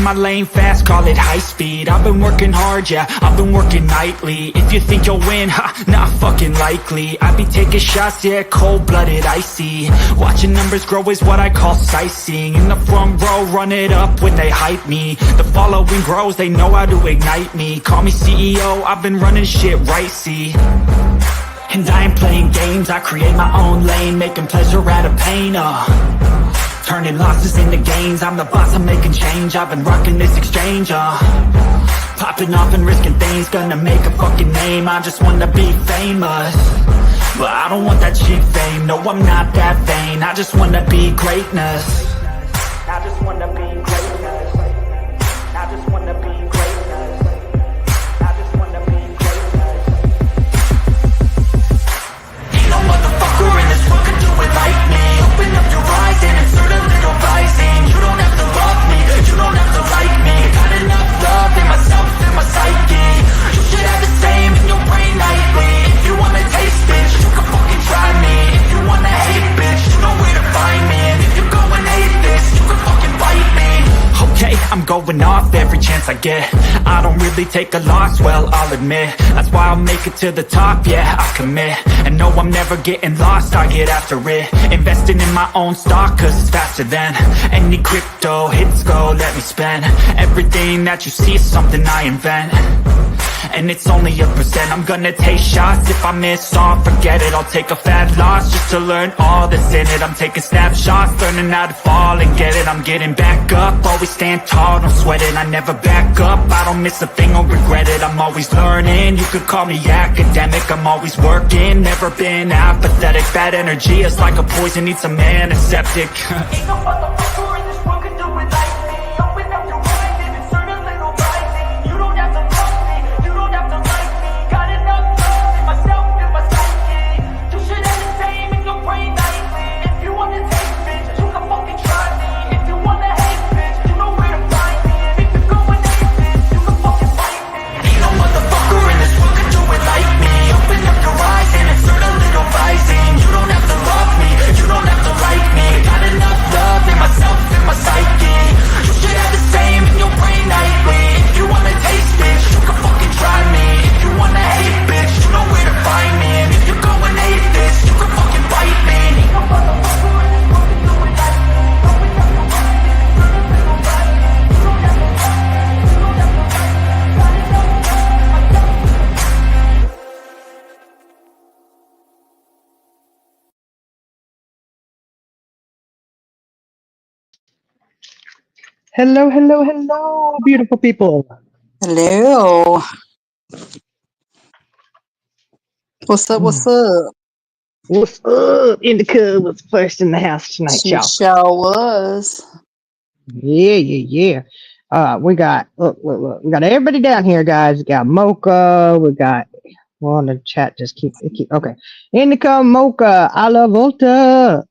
my lane fast, call it high speed. I've been working hard, yeah, I've been working nightly. If you think you'll win, ha, not fucking likely. I be taking shots, yeah, cold-blooded, icy. Watching numbers grow is what I call sightseeing. In the front row, run it up when they hype me. The following grows, they know how to ignite me. Call me CEO, I've been running shit right, see. And I ain't playing games, I create my own lane, making pleasure out of pain, turning losses into gains, I'm the boss, I'm making change, I've been rocking this exchange, popping off and risking things, gonna make a fucking name, I just wanna be famous, but I don't want that cheap fame, no I'm not that vain, I just wanna be greatness, I just wanna be greatness, I just wanna be greatness, I just wanna be greatness. Ain't no motherfucker in this world can do it like me, open up your eyes and insert a little rising. You don't have to love me, you don't have to like me. Got enough love in myself and my psyche. You should have the same in your brain nightly. If you wanna taste, bitch, you can fucking try me. If you wanna hate, bitch, you know where to find me. And if you go and hate this, you can fucking bite me. Okay, I'm going off every chance I get. I don't really take a loss, well, I'll admit. That's why I'll make it to the top, yeah, I commit. And no, I'm never getting lost, I get after it. Investing in my own stock, cause it's faster than any crypto hits go, let me spend. Everything that you see is something I invent. And it's only a percent, I'm gonna take shots. If I miss all, forget it, I'll take a fat loss just to learn all that's in it. I'm taking snapshots, learning how to fall and get it. I'm getting back up, always stand tall, don't sweat it. I never back up, I don't miss a thing or regret it. I'm always learning, you could call me academic. I'm always working, never been apathetic. Bad energy is like a poison, needs some antiseptic. Ain't no motherfucker in this world can do it like me. Open up your eyes and insert a little rising. You don't have to love me, you don't have to like me. Got enough love in myself and my psyche. You should have the same in your brain nightly. If you wanna take, bitch, you can fucking try me. If you wanna hate, bitch, you know where to find me. And if you go and hate, bitch, you can fucking fight me. Ain't no motherfucker in this world can do it like me. Open up your eyes and insert a little rising. You don't have to love me, you don't have to like me. Got enough love in myself and my psyche. You should have the same in your brain nightly. If you wanna taste, bitch, you can fucking try me. If you wanna hate, bitch, you know where to find me. And if you go and hate this, you can fucking bite me. Ain't no motherfucker in this world can do it like me. Open up your eyes and insert a little rising. You don't have to love me, you don't have to like me. Got enough love in myself. Hello, hello, hello, beautiful people. Hello. What's up? What's up? What's up? Indica was first in the house tonight, She y'all. sure was. Yeah. We got look. We got everybody down here, guys. We got Mocha. We got well, the chat just keep okay. Indica, Mocha, I love Ultra.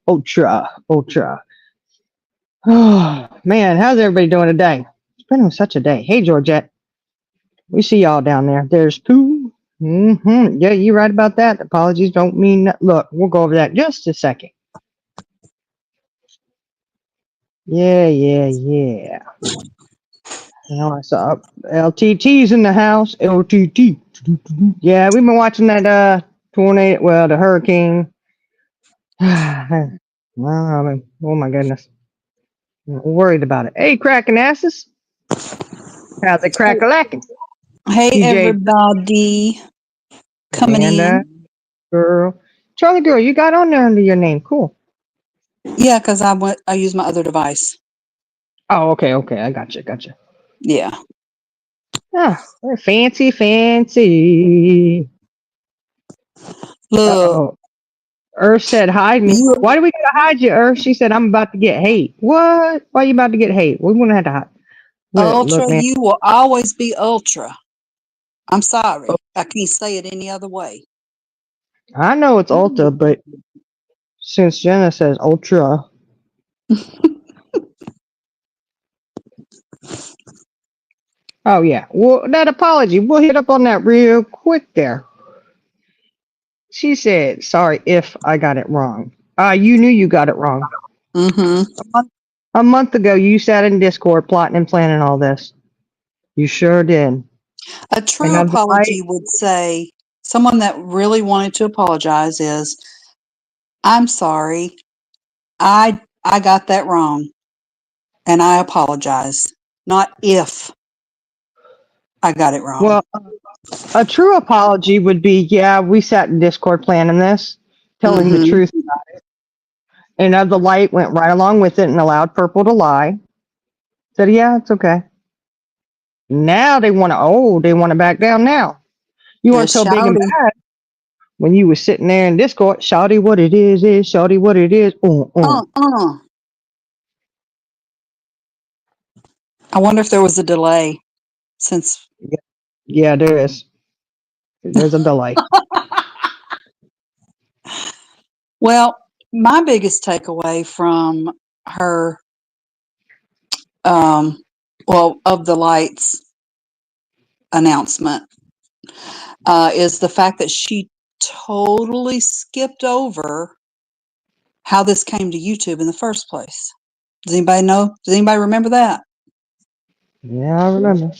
Oh man, how's everybody doing today? It's been such a day. Hey, Georgette. We see y'all down there. There's Pooh. Yeah, you're right about that. Apologies don't mean that. Look, we'll go over that in just a second. Yeah. You know, I saw LTT's in the house. LTT. Yeah, we've been watching that tornado. Well, the hurricane. Well, I mean, oh my goodness. I'm worried about it. Hey, cracking asses. How's it crack-a-lacking? Hey, TJ, everybody. Coming Amanda, in. girl. Charlie girl, you got on there under your name. Cool. Yeah, because I use my other device. Oh, okay. I gotcha. Yeah. Ah, we're fancy. Look, Uh-oh. Earth said hide me. you, Why do we gotta hide you, Earth? She said I'm about to get hate. What? Why are you about to get hate? We wouldn't have to hide. Ultra, Look, man. you will always be Ultra. I'm sorry. I can't say it any other way. I know it's Ultra, but since Jenna says Ultra. Oh yeah. Well, that apology. We'll hit up on that real quick there. She said, sorry if I got it wrong. You knew you got it wrong. Mm-hmm. A month ago, you sat in Discord plotting and planning all this. You sure did. A And true of the light, apology would say, someone that really wanted to apologize is, I'm sorry. I got that wrong and I apologize. Not if I got it wrong. well, a true apology would be, yeah, we sat in Discord planning this, telling the Mhm. truth. And of the light went right along with it and allowed Purple to lie. Said, yeah, it's okay. Now they want to back down now. You weren't Yes, so big and shouty. bad when you was sitting there in Discord. Shawty, what it is, shawty, what it is. Uh-uh. I wonder if there was a delay since. Yeah, there is. There's a delay. Well, my biggest takeaway from her, um, of the lights announcement, is the fact that she totally skipped over how this came to YouTube in the first place. Does anybody know? Does anybody remember that? Yeah, I remember.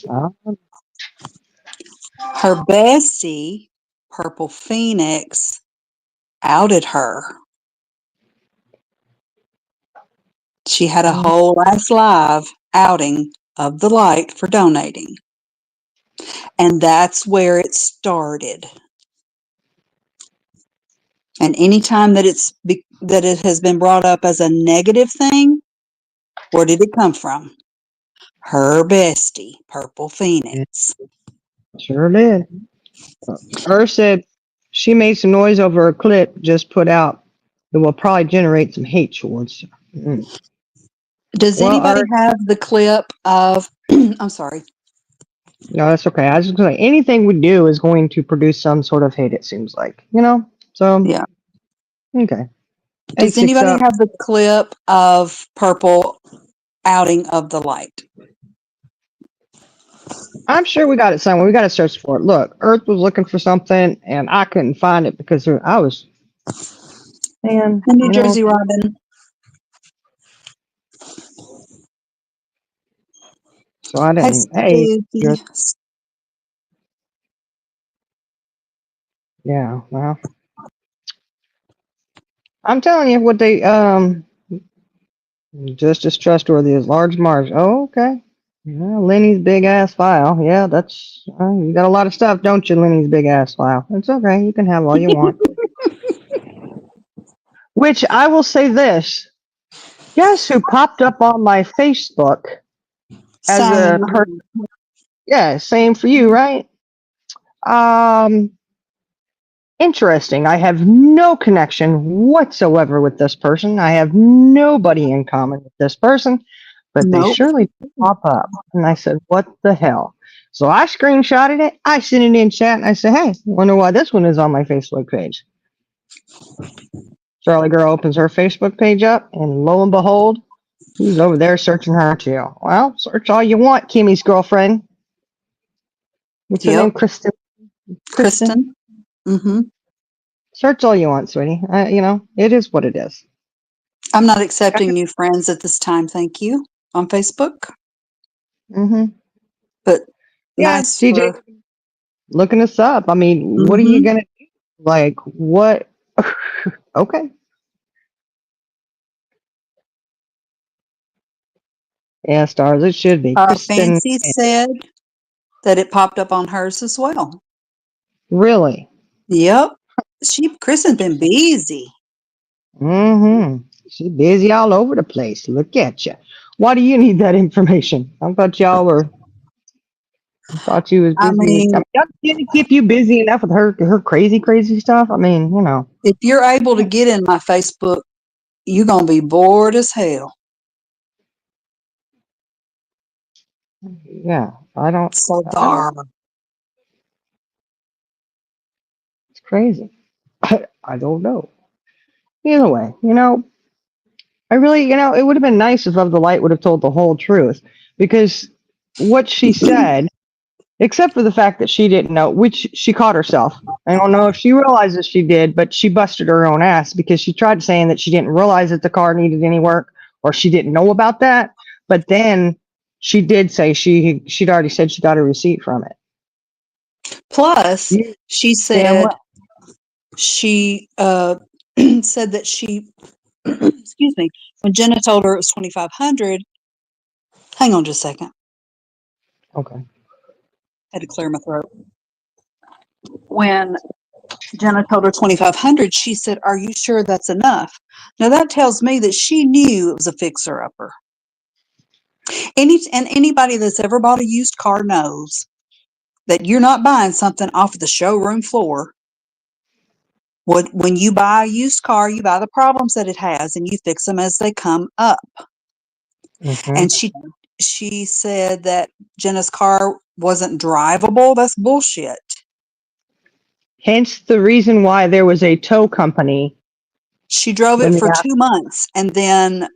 Her bestie, Purple Phoenix, outed her. She had a whole last live outing of the light for donating. And that's where it started. And anytime that that it has been brought up as a negative thing, where did it come from? Her bestie, Purple Yeah, Phoenix. sure did. Earth said she made some noise over a clip just put out that will probably generate some hate towards her. Does Well, anybody Earth, have the clip of, I'm sorry. no, that's okay. I was just going to say anything we do is going to produce some sort of hate, it seems like, So, Yeah. okay. Does 8-6 anybody up. have the clip of Purple outing of the light? I'm sure we got it somewhere. We got to search for it. Look, Earth was looking for something and I couldn't find it because I was, man, The New Jersey Robin. so I Hey, didn't, hey, Susie. yeah, well, I'm telling you what they, just as trustworthy as large Mars. Oh, okay. Yeah, Lenny's big ass file. Yeah, that's, you got a lot of stuff, don't you, Lenny's big ass file? It's okay. You can have all you want. Which I will say this. Guess who popped up on my Facebook as a Same. person? Yeah, same for you, right? Um, Interesting. I have no connection whatsoever with this person. I have nobody in common with this person, but they Nope. surely did pop up. And I said, what the hell? So I screenshotted it. I sent it in chat and I said, hey, wonder why this one is on my Facebook page. Charlie girl opens her Facebook page up and lo and behold, he's over there searching her too. Well, search all you want, Kimmy's girlfriend. What's her name? Yep. Kristen. Kristen. Kristen. Mm-hmm. Search all you want, sweetie. It is what it is. I'm not accepting new friends at this time, thank you, on Facebook. Mm-hmm. But Yeah, nice TJ for. looking us up. I mean, what are you Mm-hmm. gonna do? Like what? Okay. Yeah, stars. It should be Kristen. Fancy said that it popped up on hers as well. Really? Yep. Kristen's been busy. Mm-hmm. She's busy all over the place. Look at you. Why do you need that information? I thought y'all were. I thought you was I busy with. I mean, mean, y'all didn't keep you busy enough with her crazy, crazy stuff. I mean, if you're able to get in my Facebook, you're gonna be bored as hell. Yeah. I don't. So I dar. don't. It's crazy. I don't know. Either way, I really, it would have been nice if Of the Light would have told the whole truth because what she said, except for the fact that she didn't know, which she caught herself. I don't know if she realizes she did, but she busted her own ass because she tried saying that she didn't realize that the car needed any work or she didn't know about that. But then she did say she'd already said she got a receipt from it. Plus, You she damn said well. she said that she excuse me, when Jenna told her it was 2,500. Hang on just a second. Okay. Had to clear my throat. When Jenna told her 2,500, she said, "Are you sure that's enough?" Now that tells me that she knew it was a fixer-upper. Anybody that's ever bought a used car knows that you're not buying something off of the showroom floor. When you buy a used car, you buy the problems that it has and you fix them as they come up. Mm-hmm. And she said that Jenna's car wasn't drivable. That's bullshit. Hence the reason why there was a tow company She drove when it for 2 months, and then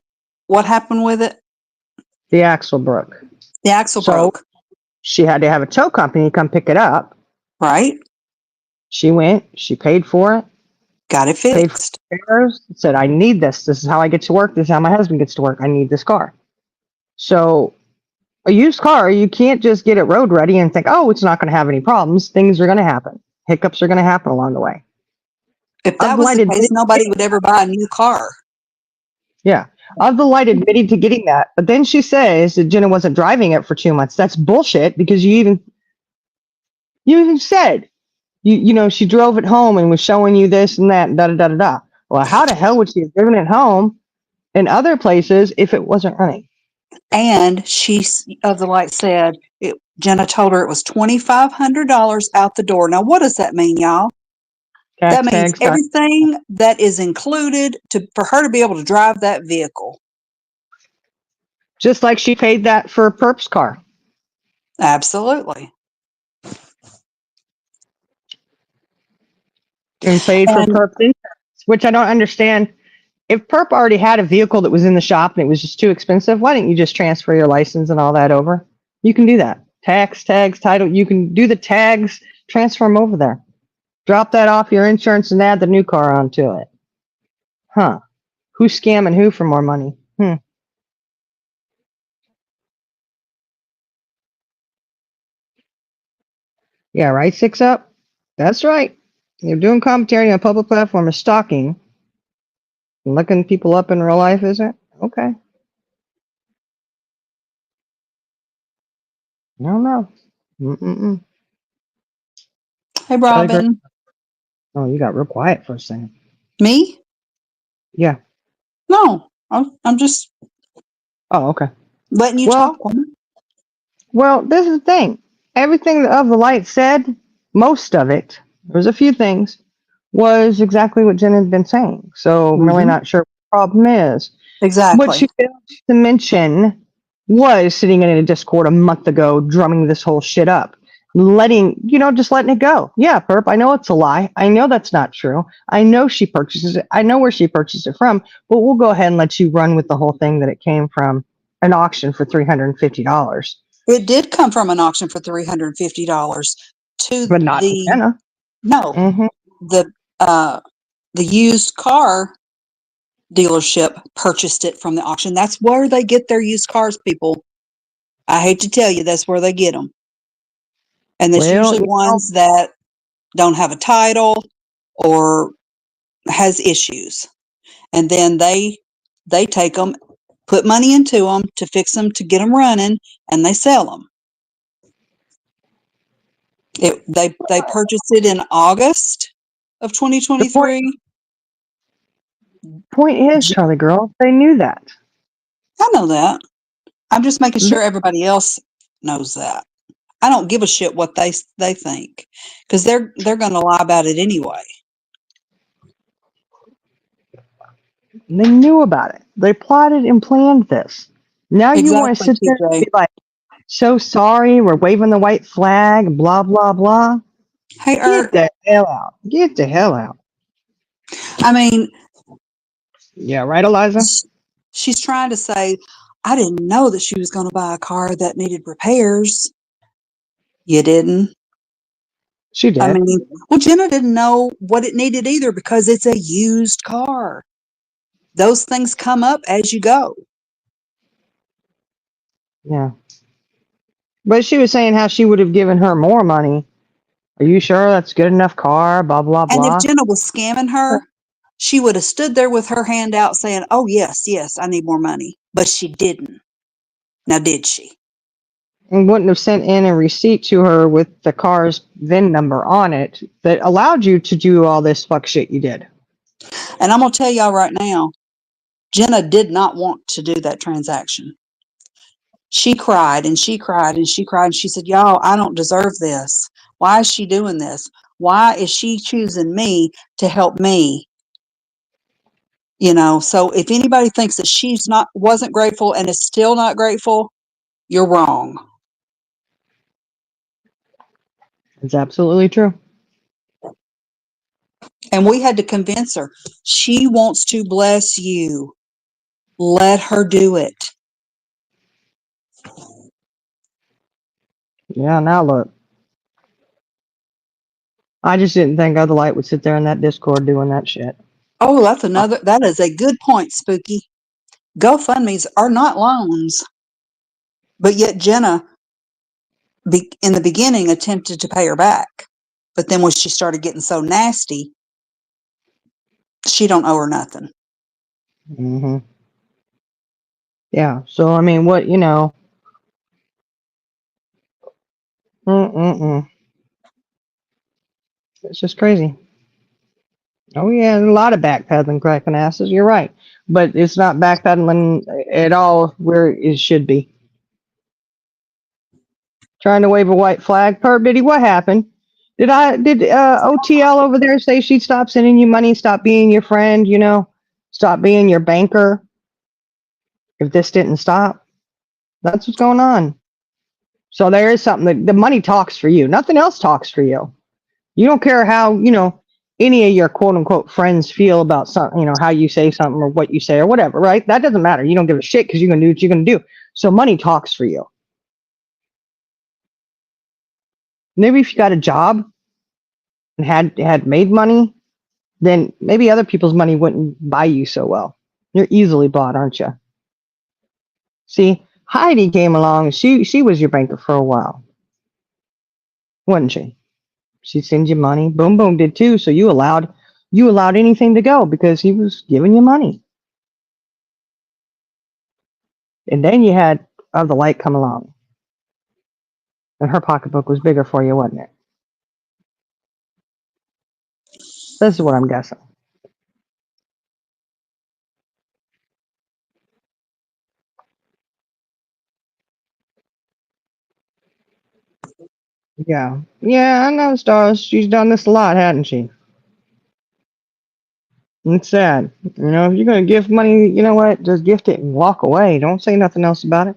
what happened with it? the axle broke. The axle So broke, she had to have a tow company come pick it up. right? She went, she paid for it, Got it paid for fixed. repairs, said, I need this. This is how I get to work. This is how my husband gets to work. I need this car. So a used car, you can't just get it road ready and think, oh, it's not going to have any problems. Things are going to happen. Hiccups are going to happen along the way. If I've that was the lighted, case, nobody would ever buy a new car. yeah, I've the light admitting to getting that. But then she says that Jenna wasn't driving it for 2 months. That's bullshit because you even said, she drove it home and was showing you this and that, and da da da da da. Well, how the hell would she have driven it home in other places if it wasn't running? And she, of the light, said Jenna told her it was $2,500 out the door. Now, what does that mean, y'all? That Tax means tags, everything that is included for her to be able to drive that vehicle. just like she paid that for Perp's car Absolutely. and paid for And Perp's insurance, which I don't understand. If Perp already had a vehicle that was in the shop and it was just too expensive, why didn't you just transfer your license and all that over? You can do that. Tax, tags, title. You can do the tags, transfer them over there. Drop that off your insurance and add the new car onto it. Huh. Who's scamming who for more money? Yeah, right, 6 Up? That's right. You're doing commentary on a public platform is stalking. Looking people up in real life, is it? Okay. I don't know. Mm-mm-mm. hey, Gotta go. Robin. Oh, you got real quiet for a second. Me? Yeah. No, I'm just Oh, okay. letting you Well, talk, woman. this is the thing. Everything that Of the Light said, most of it, there was a few things, was exactly what Jen had been saying. So I'm really Hmm. not sure what the problem is. What Exactly. she failed to mention was sitting in a Discord a month ago, drumming this whole shit up, just letting it go. Yeah, Perp, I know it's a lie. I know that's not true. I know she purchases it. I know where she purchased it from, but we'll go ahead and let you run with the whole thing that it came from an auction for $350, It did come from an auction for $350 to but not to Jenna. no, Mm-hmm. the uh the used car dealership purchased it from the auction. That's where they get their used cars, people. I hate to tell you, that's where they get them. And that's Well, usually ones that don't have a title or has issues. And then they take them, put money into them to fix them, to get them running, and they sell them. They purchased it in August of the point 2023. point is, Charlie girl, they knew that. I know that. I'm just making sure everybody else knows that. I don't give a shit what they think, because they're going to lie about it anyway. They knew about it. They plotted and planned this. Now you want to Exactly, sit there and TJ. be like, so sorry, we're waving the white flag, blah, blah, blah. Hey, Get the hell out. Get the hell out. I mean, Yeah, right, Eliza? she's trying to say, I didn't know that she was going to buy a car that needed repairs. You didn't? She I did. mean, well, Jenna didn't know what it needed either because it's a used car. Those things come up as you go. Yeah. But she was saying how she would have given her more money. Are you sure that's good enough car? Blah, blah, And if blah. Jenna was scamming her, she would have stood there with her hand out saying, "Oh, yes, yes, I need more money." But she didn't. Now, did she? And wouldn't have sent in a receipt to her with the car's VIN number on it that allowed you to do all this fuck shit you did. And I'm going to tell y'all right now, Jenna did not want to do that transaction. She cried and she cried and she cried. And she said, "Y'all, I don't deserve this. Why is she doing this? Why is she choosing me to help me?" So if anybody thinks that she's not wasn't grateful and is still not grateful, you're wrong. It's absolutely true. And we had to convince her. She wants to bless you. Let her do it. Yeah, now look. I just didn't think Other Light would sit there in that Discord doing that shit. Oh, that is a good point, Spooky. GoFundMe's are not loans, but yet Jenna, in the beginning, attempted to pay her back. But then when she started getting so nasty, she don't owe her nothing. Hmm. Yeah, so I mean, what, mm-mm-mm. It's just crazy. Oh yeah, a lot of backpedaling, cracking asses. You're right, but it's not backpedaling at all where it should be. Trying to wave a white flag, Perp Diddy. What happened? Did OTL over there say she'd stop sending you money, stop being your friend? Stop being your banker? If this didn't stop, that's what's going on. So there is something that the money talks for you. Nothing else talks for you. You don't care how, any of your quote unquote friends feel about something, how you say something or what you say or whatever, right? That doesn't matter. You don't give a shit because you're going to do what you're going to do. So money talks for you. Maybe if you got a job and had made money, then maybe other people's money wouldn't buy you so well. You're easily bought, aren't you? See, Heidi came along. She was your banker for a while, wasn't she? She sends you money. Boom Boom did too. So you allowed anything to go because he was giving you money. And then you had the Light come along, and her pocketbook was bigger for you, wasn't it? This is what I'm guessing. Yeah, yeah, I know, Stars. She's done this a lot, hadn't she? It's sad. If you're gonna gift money, you know what? Just gift it and walk away. Don't say nothing else about it.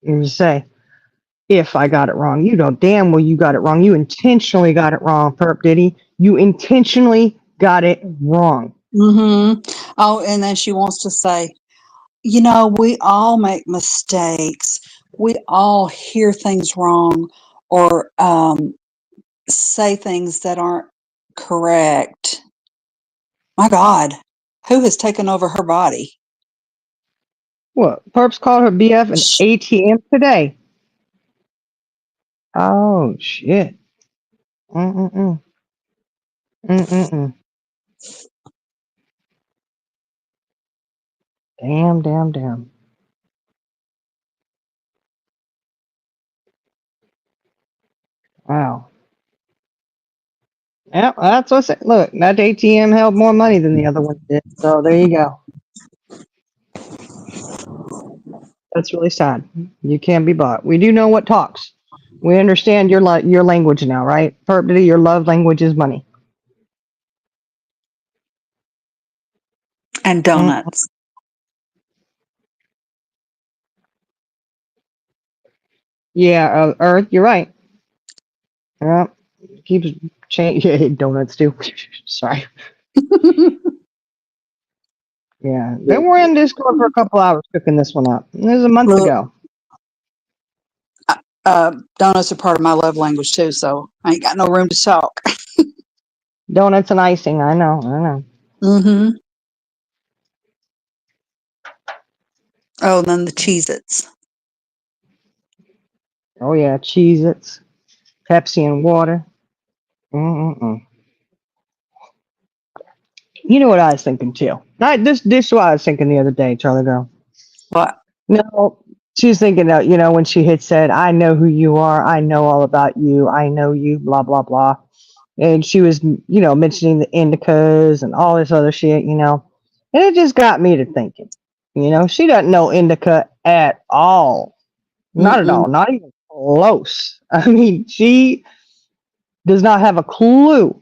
You just say, if I got it wrong, you know damn well you got it wrong. You intentionally got it wrong, Perp Diddy. You intentionally got it wrong. Oh, and then she wants to say, we all make mistakes. We all hear things wrong or say things that aren't correct. My God, who has taken over her body? What? Perps called her BF an Sh- ATM today. Oh shit. Mm-mm-mm. Mm-mm-mm. Damn, damn, damn. Wow. Yep, that's what's it. Look, that ATM held more money than the other one did. So there you go. That's really sad. You can't be bought. We do know what talks. We understand your language now, right? Perp Diddy, your love language is money. and Mm. donuts. Yeah, Earth, you're right. Yeah, keeps changing. Yeah, donuts too. Sorry. Yeah, they were in Discord for a couple hours cooking this one up. It was a month Well, ago. donuts are part of my love language too, so I ain't got no room to talk. Donuts and icing. I know. I know. Mm-hmm. Oh, and then the Cheez-Its. Oh yeah, Cheez-Its, Pepsi and water. Mm-mm-mm. You know what I was thinking too? This is what I was thinking the other day, Charlie Girl. What? No, she was thinking that, when she had said, I know who you are, I know all about you, I know you, blah, blah, blah. And she was, mentioning the indicas and all this other shit, And it just got me to thinking, she doesn't know indica at all. Not at Mm-mm. all, not even close. I mean, she does not have a clue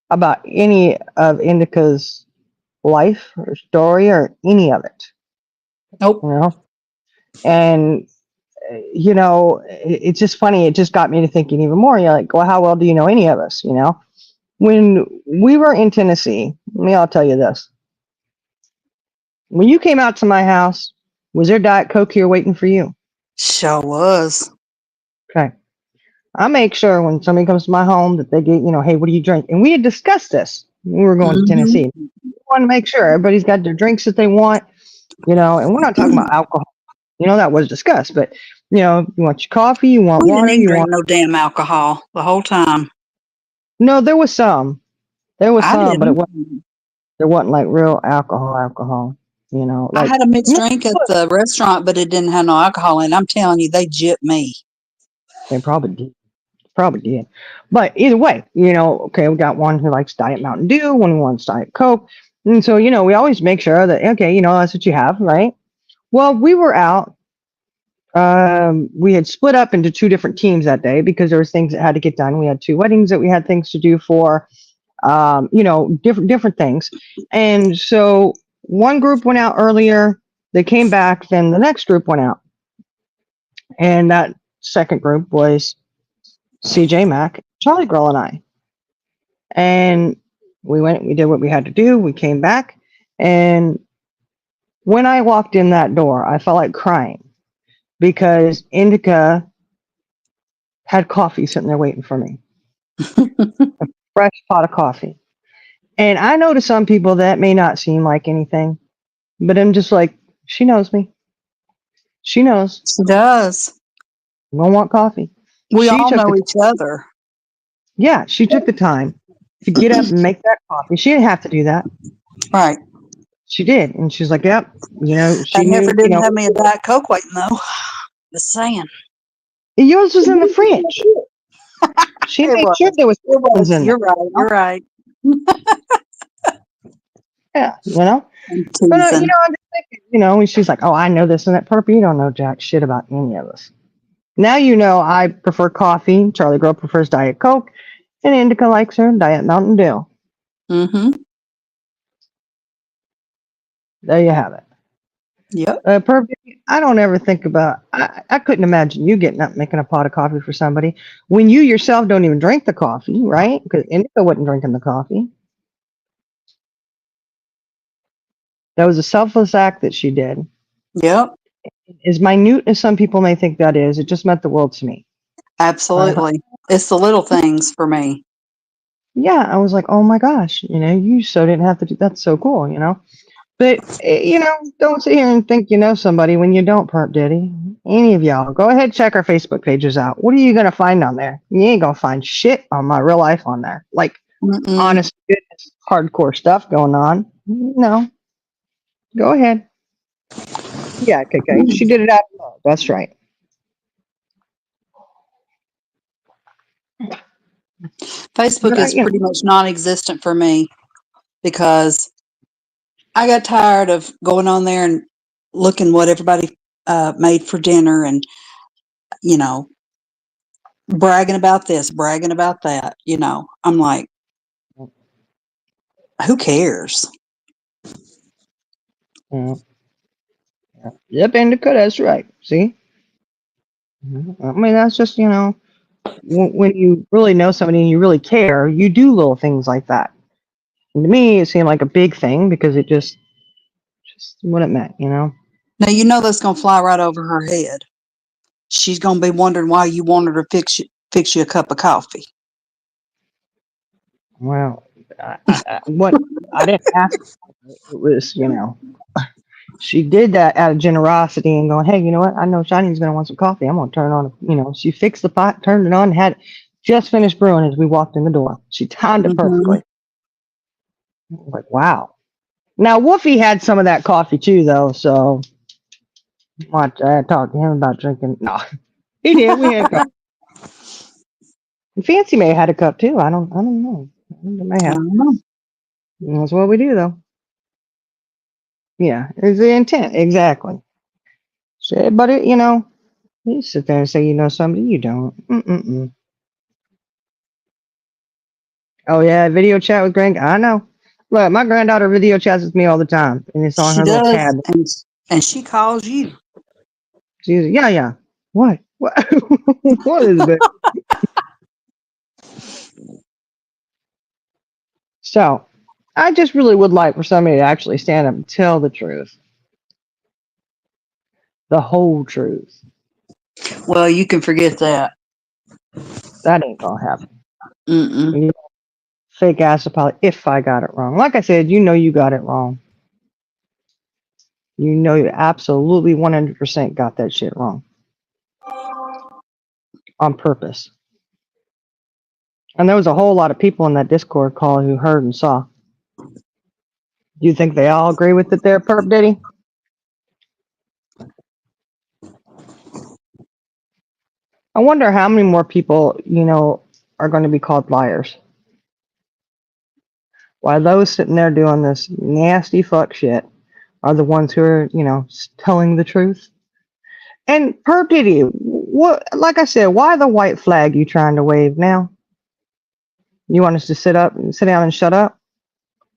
about any of indica's life or story or any of it, Nope. you know? And it's just funny. It just got me to thinking even more. You're like, well, how well do you know any of us? When we were in Tennessee, I'll tell you this. When you came out to my house, was there Diet Coke here waiting for you? Sure was. Okay. I make sure when somebody comes to my home that they get, hey, what do you drink? And we had discussed this when we were going to Mm-hmm. Tennessee. We want to make sure everybody's got their drinks that they want, and we're not talking about alcohol. That was discussed, but you want your coffee, you want We didn't water, even you drink want. no damn alcohol the whole time. No, there was some. There was I some, but didn't. there wasn't like real alcohol. I Like had a mixed drink at the restaurant, but it didn't have no alcohol in it. I'm telling you, they gypped me. they probably did. But either way, okay, we got one who likes Diet Mountain Dew, one who wants Diet Coke, and so we always make sure that okay, that's what you have, right? Well, we were out. We had split up into two different teams that day because there was things that had to get done. We had two weddings that we had things to do for, different things. And so one group went out earlier. They came back. Then the next group went out, and that second group was CJ Mack, Charlie Girl, and I. And we went. We did what we had to do. We came back, and when I walked in that door, I felt like crying because Indica had coffee sitting there waiting for me, fresh pot of coffee. And I know to some people that may not seem like anything, but I'm just like, she knows me. She knows She does. I don't want coffee. We She all took know the each other. Yeah, she took the time to get up and make that coffee. She didn't have to do that. Right. She did, and she's like, "Yep." I She never knew. didn't have me a Diet Coke waiting, though. Just saying. Yours was in the fridge. She It made was. sure there was It things was. in there. You're right. You're right. Yeah, I'm But teasing. I'm just thinking, and she's like, "Oh, I know this and that." Purple, you don't know jack shit about any of us. Now I prefer coffee. Charlie Girl prefers Diet Coke, and Indica likes her Diet Mountain Dew. Mm-hmm. There you have it. Yep. Perfect. I don't ever think about. I couldn't imagine you getting up making a pot of coffee for somebody when you yourself don't even drink the coffee, right? Because Indica wasn't drinking the coffee. That was a selfless act that she did. Yep. As minute as some people may think that is, it just meant the world to me. I thought, Absolutely. It's the little things for me. yeah, I was like, oh my gosh, you so didn't have to do. That's so cool. But don't sit here and think you know somebody when you don't, Perp Diddy. Any of y'all, go ahead check our Facebook pages out. What are you gonna find on there? You ain't gonna find shit on my real life on there. Like Mm-mm. honest goodness, hardcore stuff going on. No, go ahead. Yeah, KK. She did it out of love. That's right. Facebook But is pretty much non-existent for me because I got tired of going on there and looking what everybody made for dinner and, you know, bragging about this, bragging about that. I'm like, who cares? yep, Indica. That's right. See. I mean, that's just when you really know somebody and you really care, you do little things like that. And to me, it seemed like a big thing because it just what it meant. Now, that's going to fly right over her head. She's going to be wondering why you wanted her to fix you a cup of coffee. Well, what I didn't ask. It was She did that out of generosity and going, hey, you know what? I know Shiny's going to want some coffee. I'm going to turn on, she fixed the pot, turned it on, had just finished brewing as we walked in the door. She timed it Mm-hmm. perfectly. Like, wow. Now, Wolfie had some of that coffee too, though, so I talked to him about drinking. No, he did. We had a cup. Fancy may have had a cup too. I don't know. They may I have. don't know. That's what we do, though. Yeah, it's the intent. Exactly. So, but you sit there and say you know somebody, you don't. Mm-mm-mm. Oh yeah, video chat with Greg. I know. Look, my granddaughter video chats with me all the time, and it's on She her little does, tab. and she calls you. She's yeah. What? What? What is it? So, I just really would like for somebody to actually stand up and tell the truth, the whole truth. Well, you can forget that. That ain't gonna happen. Mm-mm. You fake ass apology. If I got it wrong, like I said, you got it wrong. You absolutely 100% got that shit wrong on purpose. And there was a whole lot of people in that Discord call who heard and saw. Do you think they all agree with it there, Perp Diddy? I wonder how many more people, are going to be called liars. While those sitting there doing this nasty fuck shit are the ones who are, telling the truth. And Perp Diddy, what? Like I said, why the white flag you trying to wave now? You want us to sit down and shut up?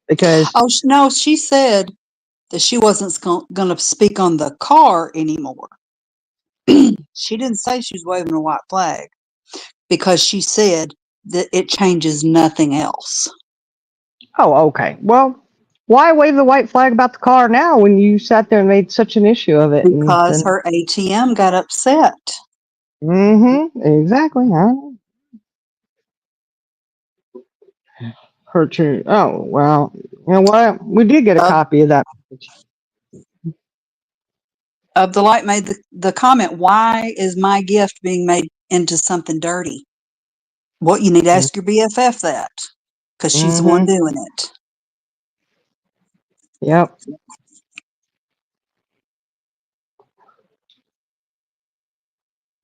Because Oh no, she said that she wasn't going to speak on the car anymore. She didn't say she was waving a white flag because she said that it changes nothing else. oh, okay. Well, why wave the white flag about the car now when you sat there and made such an issue of it? And Because then, her ATM got upset. exactly. Her too. Oh, well, you know what? We did get a Of, copy of that. of the Light made the comment, why is my gift being made into something dirty? Well, you need to ask your BFF that because she's the one Mm-hmm. doing it. Yep.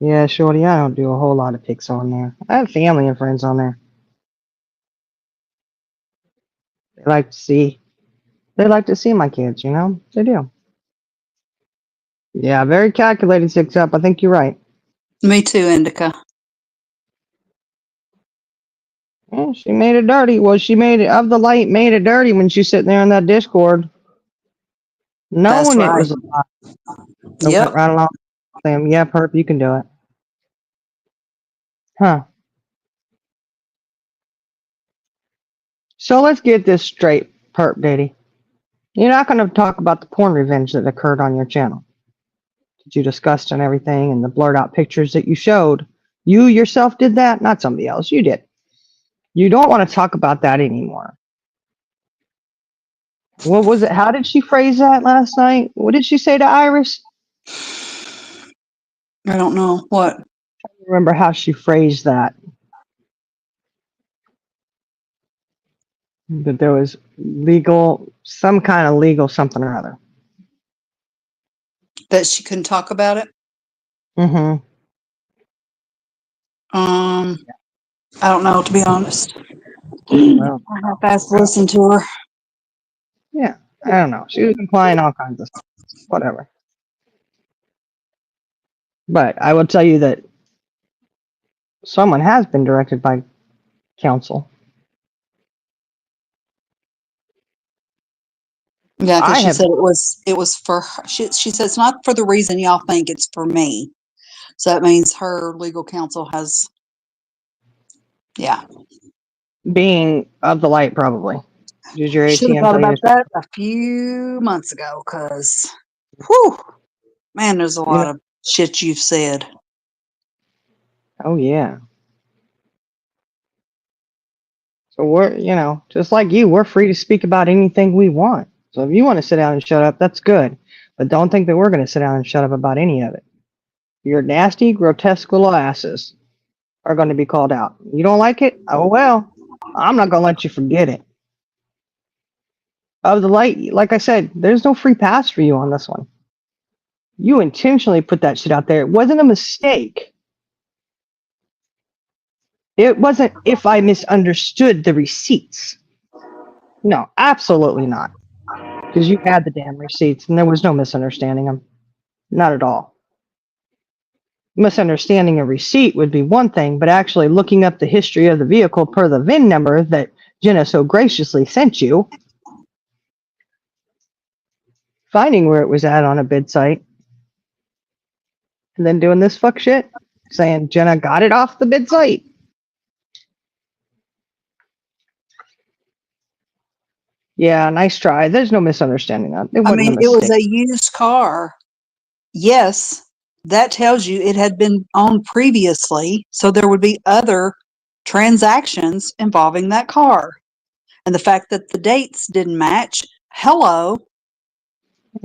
Yeah, Shorty, I don't do a whole lot of pics on there. I have family and friends on there. They like to see. They like to see my kids. They do. Yeah, very calculated. 6 up. I think you're right. Me too, Indica. Yeah, she made it dirty. Well, she made it of the light. Made it dirty when she's sitting there in that Discord, That's knowing it right. was a lie. It went Yep. right along with them. Yeah, Perp, you can do it. Huh. So let's get this straight, Perp Diddy. You're not going to talk about the porn revenge that occurred on your channel that you discussed and everything, and the blurred out pictures that you showed. You yourself did that, not somebody else. You did. You don't want to talk about that anymore. What was it? How did she phrase that last night? What did she say to Iris? I don't know what. Remember how she phrased that? That there was some kind of legal something or other. That she couldn't talk about it. Mm-hmm. I don't know, to be honest. Well, I have to ask to listen to her. yeah. I don't know. She was implying all kinds of stuff. Whatever. But I will tell you that someone has been directed by counsel. Yeah, because I she have. said it was for her. She said it's not for the reason y'all think, it's for me. So that means her legal counsel has, yeah. Being of the light, probably. Does your Should have ATM thought tell you about to? that a few months ago because, whew, man, there's a You know? lot of shit you've said. Oh yeah. So we're, just like you, we're free to speak about anything we want. So if you want to sit down and shut up, that's good. But don't think that we're going to sit down and shut up about any of it. Your nasty, grotesque little asses are going to be called out. You don't like it? Oh well. I'm not going to let you forget it. Of the light, like I said, there's no free pass for you on this one. You intentionally put that shit out there. It wasn't a mistake. It wasn't if I misunderstood the receipts. No, absolutely not. Because you had the damn receipts and there was no misunderstanding them. Not at all. Misunderstanding a receipt would be one thing, but actually looking up the history of the vehicle per the VIN number that Jenna so graciously sent you, finding where it was at on a bid site, and then doing this fuck shit, saying Jenna got it off the bid site. Yeah, nice try. There's no misunderstanding that. It I wasn't a mean, it was mistake. a used car. Yes, that tells you it had been owned previously, so there would be other transactions involving that car. And the fact that the dates didn't match, hello.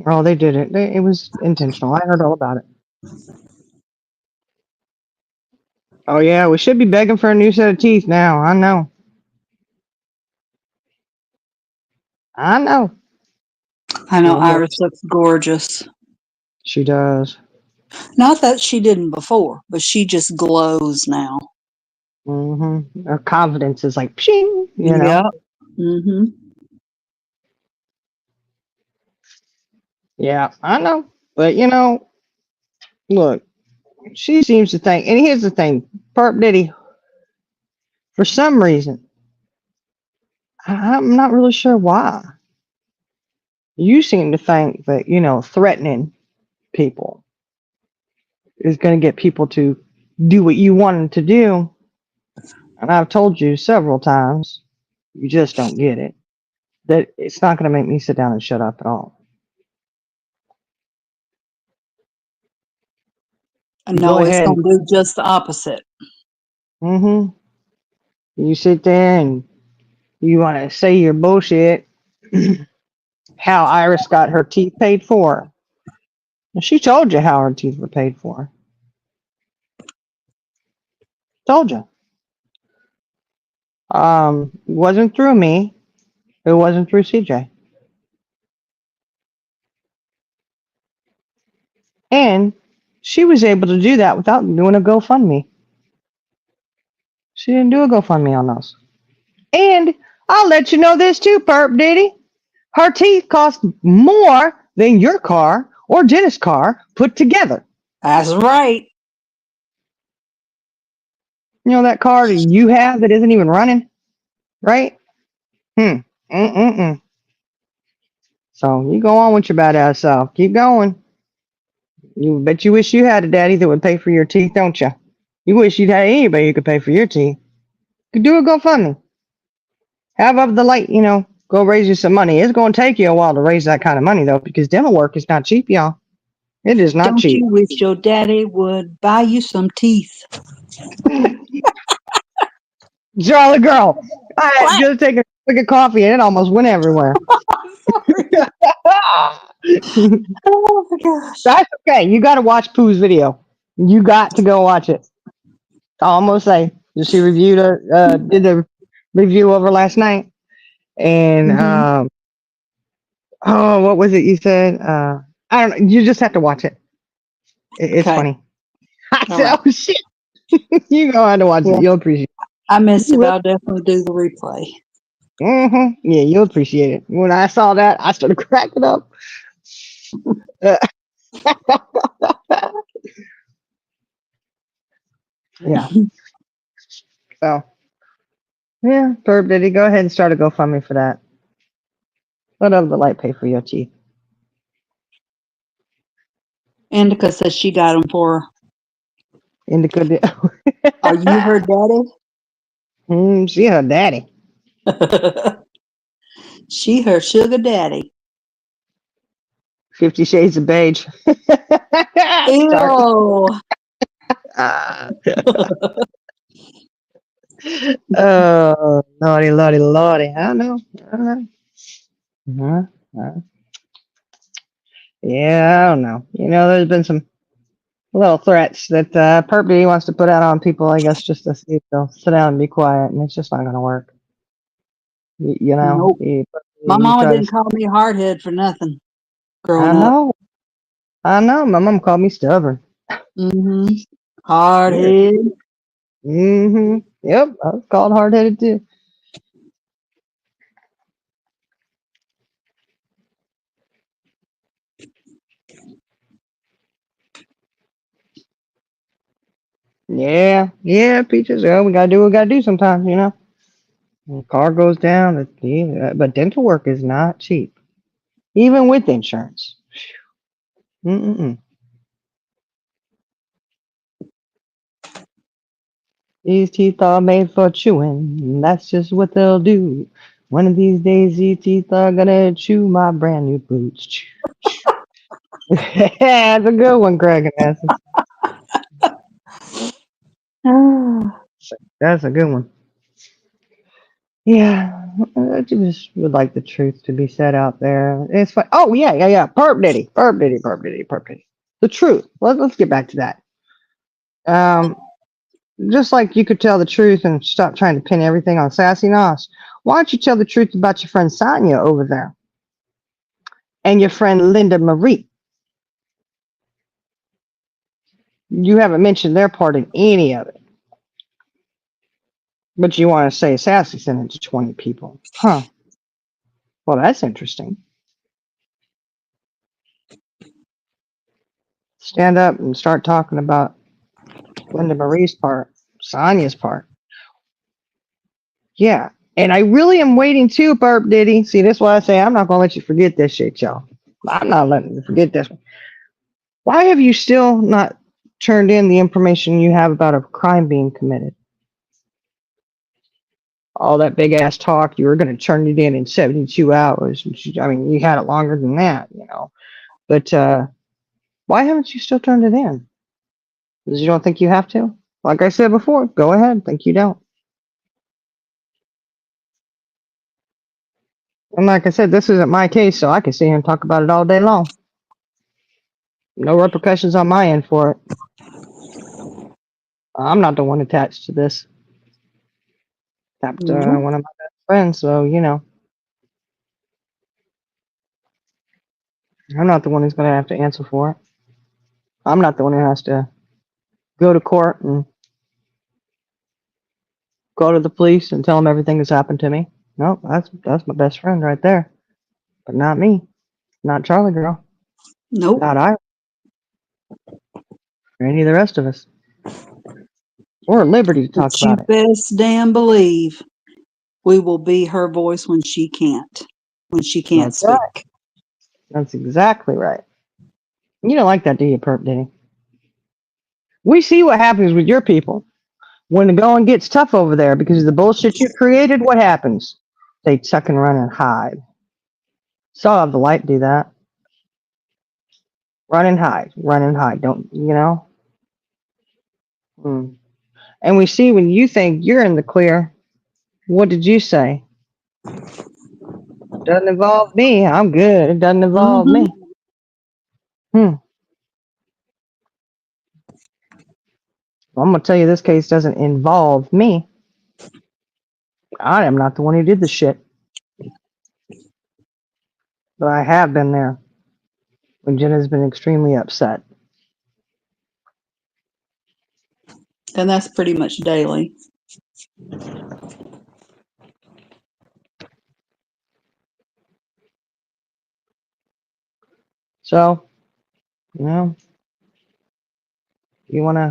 Oh, they did it. It was intentional. I heard all about it. Oh yeah, we should be begging for a new set of teeth now. I know. I know. I know Oh, look, Iris looks gorgeous. she does. Not that she didn't before, but she just glows now. Mm-hmm. Her confidence is like, pshing, you know. Yeah. Mm-hmm. Yeah, I know. But you know, look, she seems to think. And here's the thing, Perp Diddy. For some reason, I'm not really sure why. You seem to think that threatening people is going to get people to do what you want them to do. And I've told you several times, you just don't get it. That it's not going to make me sit down and shut up at all. Go No, it's ahead. going to do just the opposite. Mm-hmm. You sit there and you want to say your bullshit. How Iris got her teeth paid for. And she told you how her teeth were paid for. Told you. Wasn't through me. It wasn't through CJ. And she was able to do that without doing a GoFundMe. She didn't do a GoFundMe on those. And I'll let you know this too, Perp Diddy. Her teeth cost more than your car or Jenna's car put together. That's right. You know that car that you have that isn't even running, right? Mm-mm-mm. So you go on with your badass self. Keep going. You bet you wish you had a daddy that would pay for your teeth, don't you? You wish you'd had anybody who could pay for your teeth. Could do a GoFundMe. Have up the light, go raise you some money. It's going to take you a while to raise that kind of money, though, because dental work is not cheap, y'all. It is not Don't cheap. you wish your daddy would buy you some teeth? Charlie girl, I had What? just taken a drink of coffee and it almost went everywhere. Oh my gosh. That's okay. You got to watch Pooh's video. You got to go watch it. I'll almost say, she reviewed did the review over last night, and Mm-hmm. oh, what was it you said? I don't know. You just have to watch it. It's Okay. funny. I All said, right. oh shit, you go on to watch Yeah. it. You'll appreciate it. I missed You it, but will. I'll definitely do the replay. Yeah, you'll appreciate it. When I saw that, I started cracking up. Uh, yeah. So, yeah, Perp Diddy, go ahead and start a GoFundMe for that. Let up the light pay for your teeth. Indica says she got them for her. Indica did. Are you her She her daddy. daddy? She her sugar daddy. 50 Shades of Beige. Sorry. Ew. Uh, oh, lordy, lordy, lordy. I know. Uh-huh. Yeah, I don't know. There's been some little threats that Perp wants to put out on people, I guess, just to see if they'll sit down and be quiet, and it's just not going to work. Nope. My You mama try to. didn't call me hardhead for nothing I growing up. know, I know. My mom called me stubborn. Mm-hmm. Yeah. Hardhead. Yep, I was called hard headed too. Yeah, Peaches. Well, we gotta do what we gotta do sometimes, When the car goes down, but dental work is not cheap, even with insurance. Mm-mm. These teeth are made for chewing, and that's just what they'll do. One of these days, these teeth are gonna chew my brand new boots. Chew, chew. That's a good one, Craig and Essence. That's a good one. Yeah, I just would like the truth to be said out there. It's fine. Oh yeah. Perp Diddy, Perp Diddy, Perp Diddy, Perp Diddy. The truth. Let's get back to that. Um, just like you could tell the truth and stop trying to pin everything on Sassy Nos. Why don't you tell the truth about your friend Sonia over there and your friend Linda Marie? You haven't mentioned their part in any of it, but you want to say Sassy sent it to 20 people, huh? Well, that's interesting. Stand up and start talking about Linda Marie's part, Sonia's part. Yeah. And I really am waiting too, Burp Diddy. See, this is why I say I'm not gonna let you forget this shit, y'all. I'm not letting you forget this one. Why have you still not turned in the information you have about a crime being committed? All that big ass talk, you were gonna turn it in 72 hours. I mean, you had it longer than that. But why haven't you still turned it in? Because you don't think you have to? Like I said before, go ahead. Think you don't. And like I said, this isn't my case, so I can sit here and talk about it all day long. No repercussions on my end for it. I'm not the one attached to this. Tapped Nope. one of my best friends, so I'm not the one who's going to have to answer for it. I'm not the one who has to go to court and go to the police and tell them everything that's happened to me. No, that's my best friend right there, but not me, not Charlie girl, Nope. not I, or any of the rest of us. We're at liberty to talk But you about it. best damn believe we will be her voice when she can't That's right. speak. That's exactly right. You don't like that, do you, Perp Denny? We see what happens with your people. When the going gets tough over there because of the bullshit you created, what happens? They tuck and run and hide. Saw the light do that. Run and hide. Run and hide. Don't. Mm. And we see when you think you're in the clear, what did you say? Doesn't involve me. I'm good. It doesn't involve Mm-hmm. me. Hmm. Well, I'm gonna tell you, this case doesn't involve me. I am not the one who did the shit, but I have been there when Jenna's been extremely upset. And that's pretty much daily. So, you know, you wanna,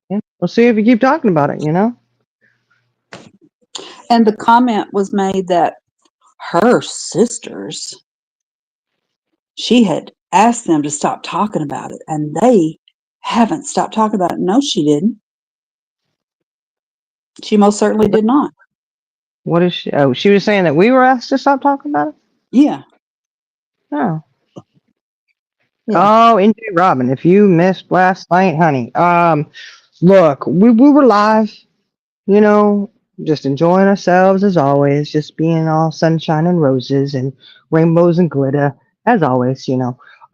yeah, we'll see if you keep talking about it. And the comment was made that her sisters, she had asked them to stop talking about it, and they haven't stopped talking about it. No, she didn't. She most certainly did not. What is she? Oh, she was saying that we were asked to stop talking about it. Yeah, Oh, yeah. oh, NJ Robin, if you missed last night, honey, look, we were live, you know, just enjoying ourselves as always, just being all sunshine and roses and rainbows and glitter as always.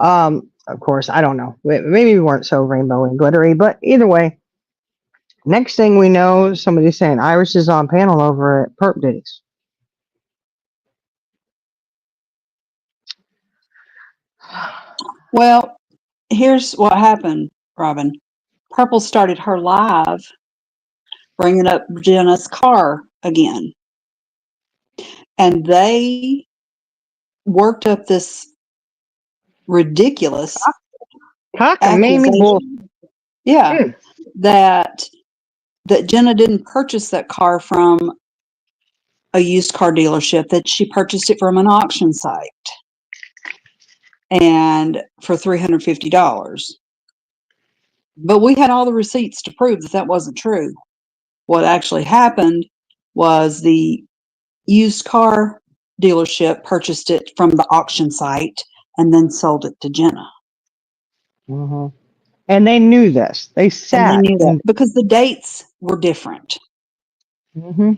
Of course, I don't know. Maybe we weren't so rainbow and glittery, but either way, next thing we know, somebody's saying Iris is on panel over at Perp Ditties. Well, here's what happened, Robin. Purple started her live bringing up Jenna's car again. And they worked up this ridiculous Cockamamie bullshit. accusation. Yeah, that Jenna didn't purchase that car from a used car dealership, that she purchased it from an auction site and for $350. But we had all the receipts to prove that wasn't true. What actually happened was the used car dealership purchased it from the auction site and then sold it to Jenna. Mm-hmm. And they knew this. They sat. And they knew that because the dates were different. Mm-hmm.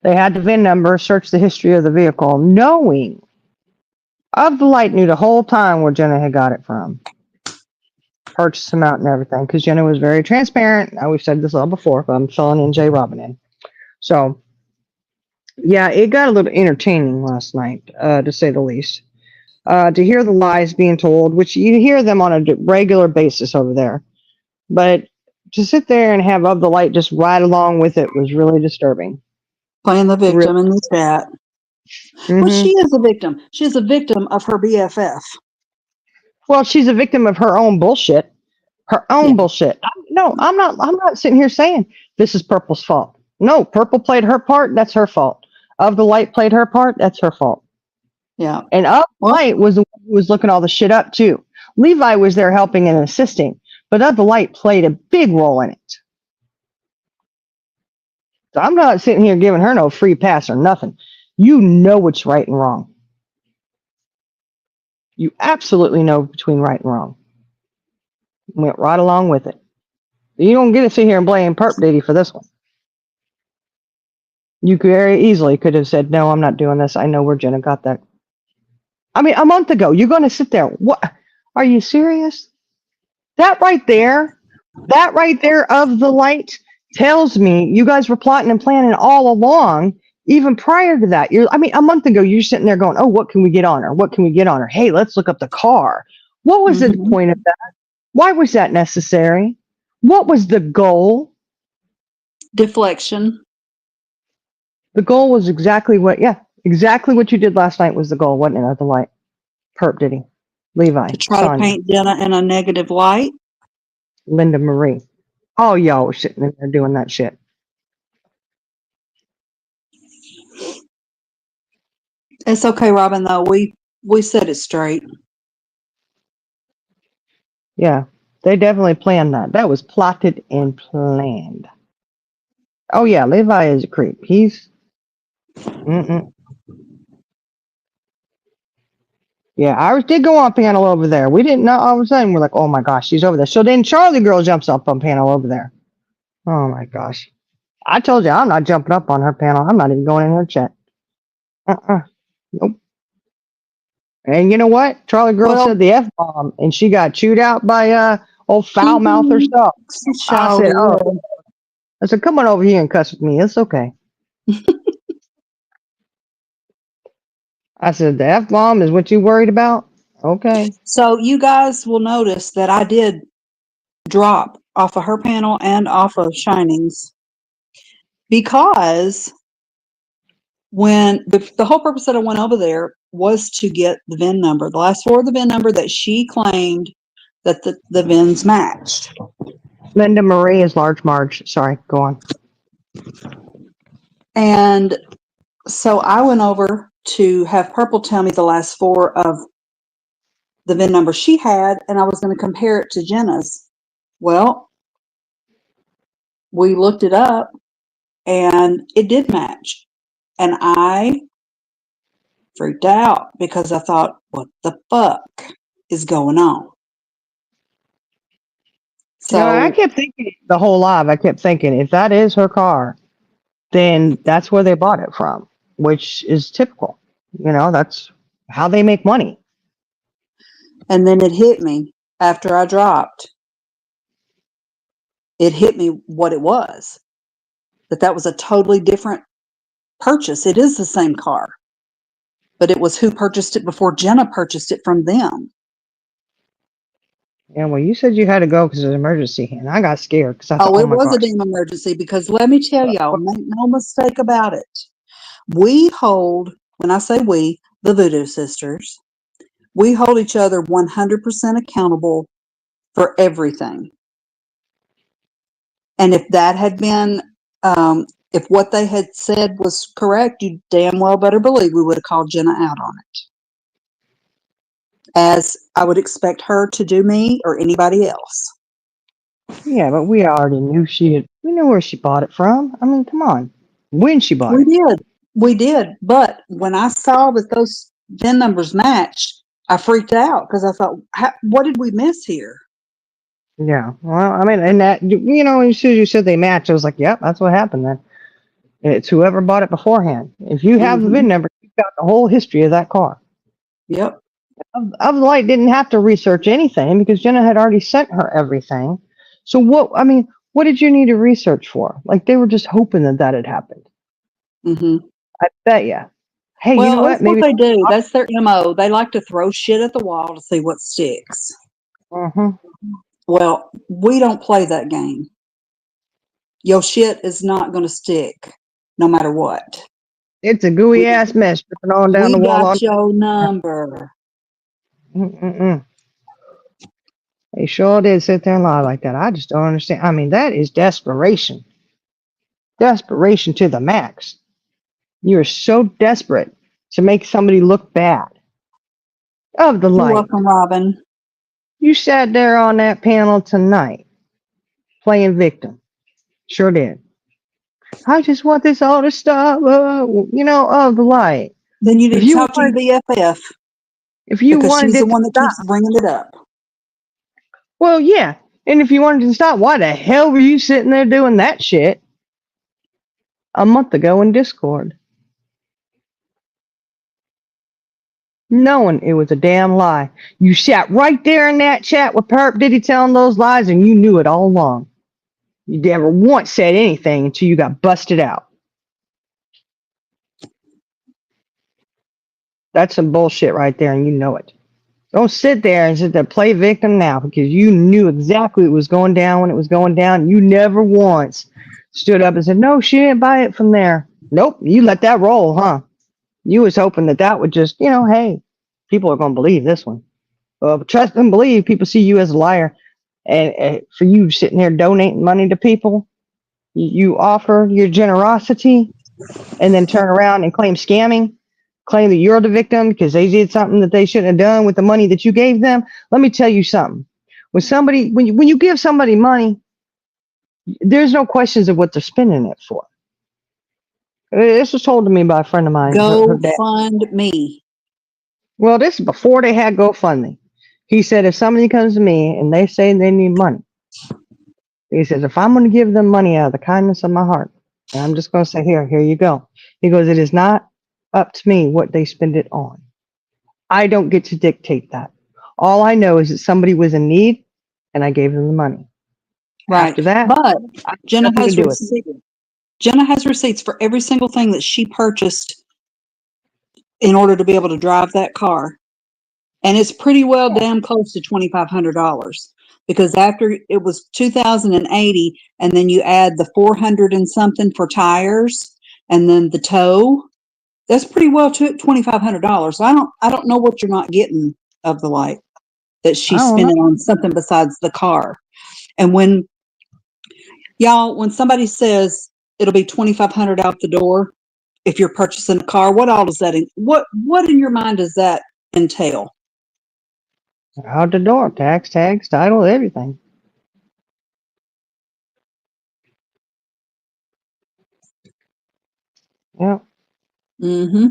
They had the VIN number, searched the history of the vehicle, knowing of the light, knew the whole time where Jenna had got it from. Purchased them out and everything, because Jenna was very transparent. We've said this all before, but I'm filling in J. Robin in. So, yeah, it got a little entertaining last night, to say the least. To hear the lies being told, which you hear them on a regular basis over there. But to sit there and have Of the Light just ride along with it was really disturbing. Playing the victim in the chat. Mm-hmm. Well, she is a victim. She is a victim of her BFF. Well, she's a victim of her own bullshit. Her own bullshit. No, I'm not sitting here saying this is Purple's fault. No, Purple played her part. That's her fault. Of the Light played her part. That's her fault. Yeah. And Of the Light was the one who was looking all the shit up too. Levi was there helping and assisting, but Of the Light played a big role in it. So I'm not sitting here giving her no free pass or nothing. You know what's right and wrong. You absolutely know between right and wrong. Went right along with it. You don't get to sit here and blame Perp Diddy for this one. You could very easily could have said, no, I'm not doing this. I know where Jenna got that. I mean, a month ago, you're going to sit there. What? Are you serious? That right there, Of the Light, tells me you guys were plotting and planning all along, even prior to that. A month ago, you're sitting there going, oh, what can we get on her? What can we get on her? Hey, let's look up the car. What was the point of that? Why was that necessary? What was the goal? Deflection. The goal was exactly what you did last night was the goal, wasn't it, Of the Light? Perp Diddy. Levi. To try Sonia, to paint Jenna in a negative light. Linda Marie. All y'all were sitting in there doing that shit. It's okay, Robin, though. We said it straight. Yeah, they definitely planned that. That was plotted and planned. Oh, yeah, Levi is a creep. He's... Yeah, Iris did go on panel over there. We didn't know. All of a sudden, we're like, oh, my gosh, she's over there. So then Charlie Girl jumps up on panel over there. Oh, my gosh. I told you, I'm not jumping up on her panel. I'm not even going in her chat. Nope. And you know what? Charlie Girl said the F-bomb, and she got chewed out by old foul mouth herself. I said, come on over here and cuss with me. It's okay. I said, the F-bomb is what you worried about? Okay. So you guys will notice that I did drop off of her panel and off of Shining's, because when the whole purpose that I went over there was to get the VIN number, the last four of the VIN number that she claimed that the VINs matched. Linda Marie is Large Marge. Sorry, go on. And so I went over to have Purple tell me the last four of the VIN number she had, and I was going to compare it to Jenna's. Well, we looked it up, and it did match. And I freaked out because I thought, what the fuck is going on? So I kept thinking the whole live. I kept thinking, if that is her car, then that's where they bought it from, which is typical. That's how they make money. And then it hit me after I dropped. It hit me what it was. That was a totally different purchase. It is the same car, but it was who purchased it before Jenna purchased it from them. Yeah, well, you said you had to go because of an emergency, and I got scared because I thought, Oh, oh it my was a gosh. damn emergency because let me tell y'all, make no mistake about it. We hold, when I say we, the Voodoo Sisters, we hold each other 100% accountable for everything. And if that had been, if what they had said was correct, you damn well better believe we would have called Jenna out on it. As I would expect her to do me or anybody else. Yeah, but we already knew we knew where she bought it from. I mean, come on. When she bought We it. did. We did. But when I saw that those VIN numbers matched, I freaked out because I thought, what did we miss here? Yeah. Well, I mean, and that, as soon as you said they match, I was like, yep, that's what happened then. It's whoever bought it beforehand. If you have the Hmm. VIN number, you've got the whole history of that car. Yep. Of the Light didn't have to research anything because Jenna had already sent her everything. So what did you need to research for? Like they were just hoping that that had happened. Hmm. I bet you. Hey, you know Well, that's what? what Maybe. they do. That's their MO. They like to throw shit at the wall to see what sticks. Uh-huh. Well, we don't play that game. Your shit is not going to stick no matter what. It's a gooey ass mess dripping on down the We wall got on. your number. Mm-mm-mm. They sure did sit there and lie like that. I just don't understand. I mean, that is desperation. Desperation to the max. You're so desperate to make somebody look bad. Of the You're Light. welcome, Robin. You sat there on that panel tonight playing victim. Sure did. I just want this all to stop. Of the Light. Then you If need to you talk to your want, BFF if you because wanted she's the it to one that stop, keeps bringing it up. well, yeah. And if you wanted to stop, why the hell were you sitting there doing that shit a month ago in Discord? Knowing it was a damn lie. You sat right there in that chat with Perp Diddy telling those lies, and you knew it all along. You never once said anything until you got busted out. That's some bullshit right there, and you know it. Don't sit there and sit there play victim now because you knew exactly what was going down when it was going down. You never once stood up and said, "No, she didn't buy it from there." Nope, you let that roll, huh? You was hoping that that would just, hey, people are going to believe this one. Trust and believe people see you as a liar. And for you sitting there donating money to people, you offer your generosity and then turn around and claim scamming, claim that you're the victim because they did something that they shouldn't have done with the money that you gave them. Let me tell you something. When you give somebody money, there's no questions of what they're spending it for. This was told to me by a friend of mine, her Go dad. fund me. Well, this is before they had GoFundMe. He said, if somebody comes to me and they say they need money, he says, if I'm going to give them money out of the kindness of my heart, and I'm just going to say, here you go. He goes, it is not up to me what they spend it on. I don't get to dictate that. All I know is that somebody was in need and I gave them the money. Right. After that, But I have Jenna nothing to has do with it. receipts. Jenna has receipts for every single thing that she purchased in order to be able to drive that car. And it's pretty well damn close to $2,500 because after it was 2,080 and then you add the 400 and something for tires and then the tow, that's pretty well to $2,500. So I don't know what you're not getting of the Light that I she's don't know. spending on something besides the car. And when somebody says it'll be 2,500 out the door if you're purchasing a car, what all does that what in your mind does that entail? Out the door. Tax, tags, title, everything. Yeah. Mm-hmm.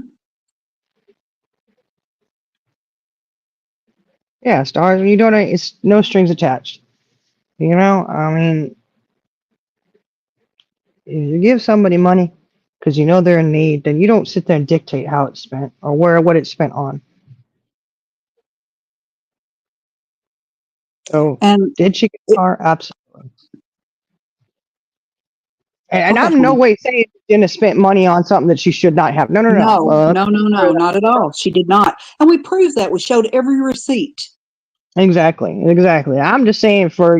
Yeah, stars, when you donate, it's no strings attached. I mean, if you give somebody money because you know they're in need, then you don't sit there and dictate how it's spent or what it's spent on. So And did she get a it, car? Absolutely. go And ahead, I'm no hon. way saying she didn't have spent money on something that she should not have. No, no, no. No, Well, no, no, no, not at all. She did not. And we proved that. We showed every receipt. exactly, exactly. I'm just saying for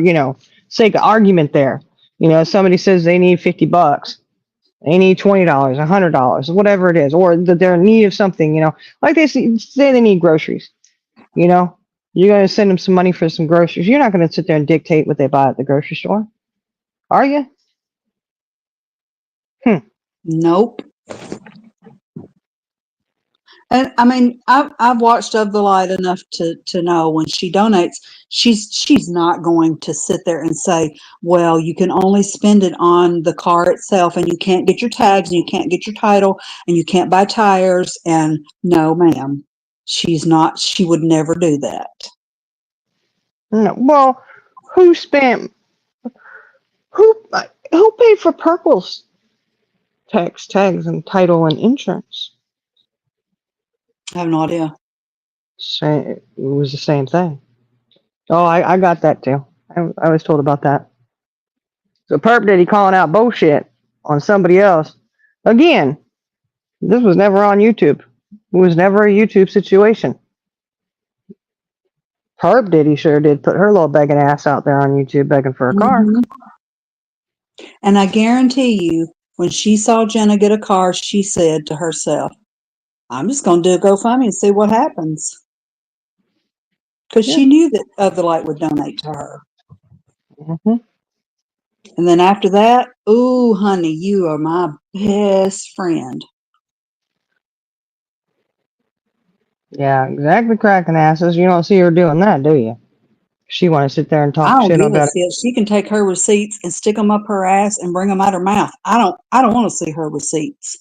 sake of argument there. Somebody says they need $50. They need $20, $100, whatever it is, or that they're in need of something. Like they say they need groceries. You know, you're gonna send them some money for some groceries. You're not gonna sit there and dictate what they buy at the grocery store, are you? Hmm. Nope. And I mean, I've watched Of the Light enough to know when she donates, she's not going to sit there and say, "Well, you can only spend it on the car itself, and you can't get your tags, and you can't get your title, and you can't buy tires." And no, ma'am, she's not. She would never do that. No. Well, who spent who paid for Purple's tags, and title and insurance? I have no idea. It was the same thing. Oh, I got that too. I was told about that. So Perp Diddy calling out bullshit on somebody else. Again, this was never on YouTube. It was never a YouTube situation. Perp Diddy sure did put her little begging ass out there on YouTube begging for a car. Hmm. And I guarantee you, when she saw Jenna get a car, she said to herself, "I'm just going to do a GoFundMe and see what happens." Because Yeah. she knew that Of the Light would donate to her. Hmm. And then after that, ooh, honey, you are my best friend. Yeah, exactly. Cracking asses. You don't see her doing that, do you? She want to sit there and I talk don't shit give a about it. shit. She can take her receipts and stick them up her ass and bring them out her mouth. I don't want to see her receipts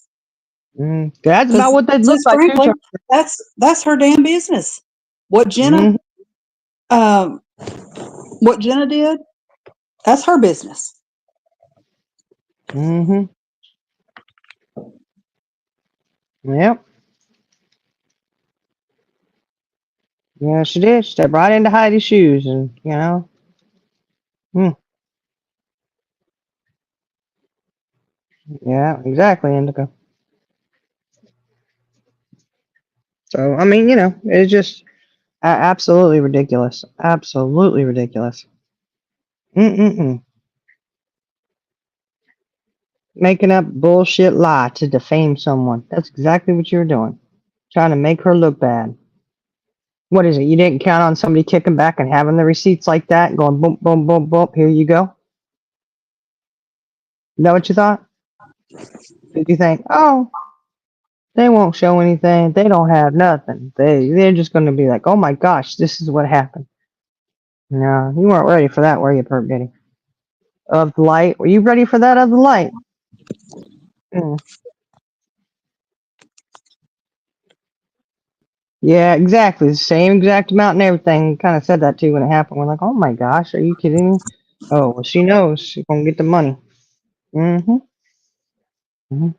That's about because, what they look just like too, frankly, Charlie. that's her damn business. What Jenna, Mm-hmm. um, what Jenna did, that's her business. Mm-hmm. Yep. Yeah, she did. She stepped right into Heidi's shoes, and hmm, yeah, exactly, Indica. So I mean, it's just absolutely ridiculous. Absolutely ridiculous. Mm-mm-mm. Making up bullshit lie to defame someone. That's exactly what you're doing. Trying to make her look bad. What is it? You didn't count on somebody kicking back and having the receipts like that, going boom, boom, boom, boom. Here you go. Is that what you thought? Did you think, oh, they won't show anything. They don't have nothing. They're just going to be like, oh my gosh, this is what happened. No, you weren't ready for that, were you, Perp Diddy? Of the light. Were you ready for that of the light? Mm. Yeah, exactly. The same exact amount and everything. Kind of said that too when it happened. We're like, oh my gosh, are you kidding me? Oh, well, she knows she's gonna get the money. Mm-hmm. Hmm.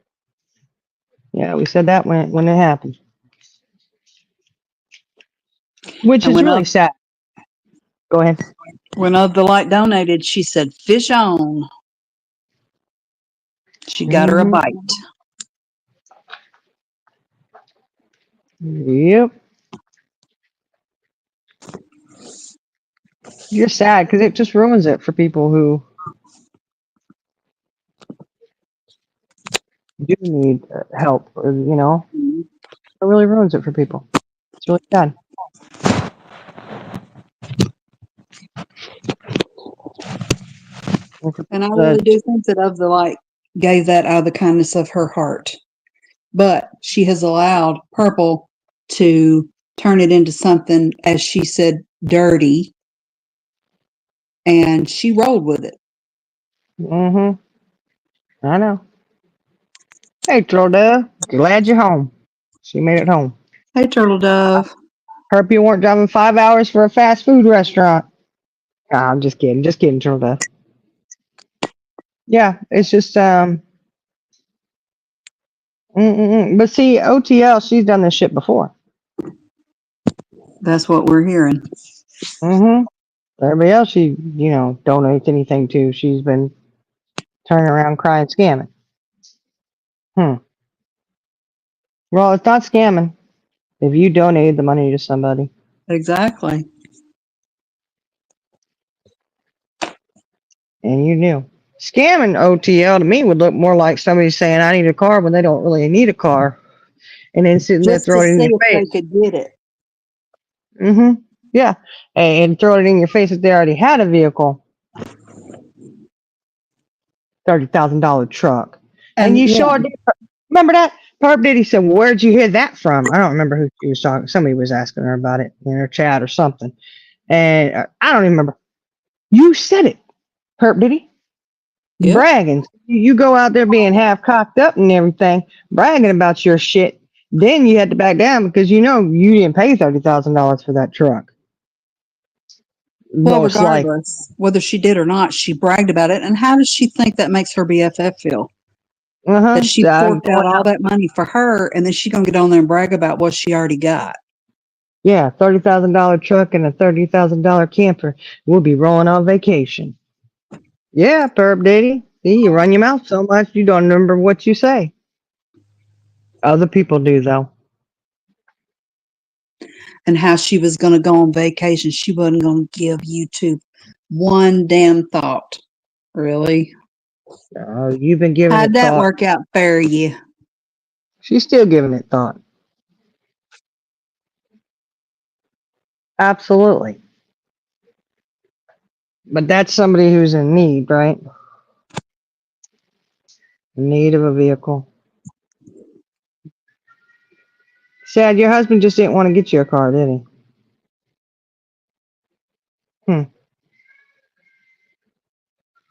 Yeah, we said that when it happened, which And is really sad. Go ahead. when Of the Light donated, she said, "Fish on." She got her a Mm-hmm. bite. Yep. You're sad because it just ruins it for people who do need help, or it really ruins it for people. It's really sad. And for And I people really do think that Of the Light gave that out of the kindness of her heart. But she has allowed Purple to turn it into something, as she said, dirty, and she rolled with it. mm-hmm. I know. Hey, Turtle Dove. Glad you're home. She made it home. Hey, Turtle Dove. Hope you weren't driving 5 hours for a fast food restaurant. Nah, I'm just kidding. Just kidding, Turtle Dove. Yeah, it's just But see, OTL, she's done this shit before. That's what we're hearing. Mm-hmm. Everybody else she, donates anything to, she's been turning around crying, scamming. Well, it's not scamming if you donated the money to somebody. Exactly. And you knew. Scamming OTL to me would look more like somebody saying, I need a car when they don't really need a car. And then sitting there Just to throwing it in see your if they face. could get it. Yeah. And throw it in your face if they already had a vehicle. $30,000 truck. And And you yeah, sure did. Remember that? Perp Diddy said, well, where'd you hear that from? I don't remember who she was talking. Somebody was asking her about it in her chat or something. And I don't even remember. You said it, Perp Diddy. yep. Bragging. You go out there being half cocked up and everything, bragging about your shit. Then you had to back down because you didn't pay $30,000 for that truck. Well, Most likely. regardless, whether she did or not, she bragged about it. And how does she think that makes her BFF feel? That she forked out all that money for her, and then she gonna get on there and brag about what she already got. Yeah, $30,000 truck and a $30,000 camper. We'll be rolling on vacation. Yeah, Perp Diddy. See, you run your mouth so much you don't remember what you say. Other people do though. And how she was gonna go on vacation, she wasn't gonna give YouTube one damn thought. Really? You've been giving How'd it that thought. work out for you? She's still giving it thought. Absolutely. But that's somebody who's in need, right? In need of a vehicle. Sad, your husband just didn't want to get you a car, did he?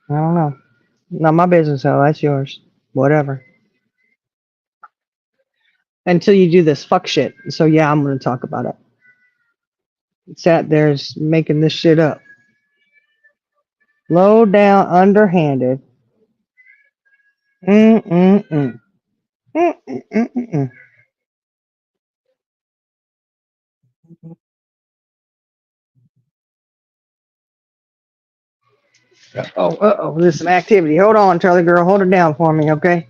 I don't know. Not my business, though. That's yours. Whatever. Until you do this fuck shit. So yeah, I'm gonna talk about it. Sat there's making this shit up. Low down, underhanded. Mm-mm-mm. Mm-mm-mm-mm. There's some activity. Hold on, Charlie girl. Hold it down for me, okay?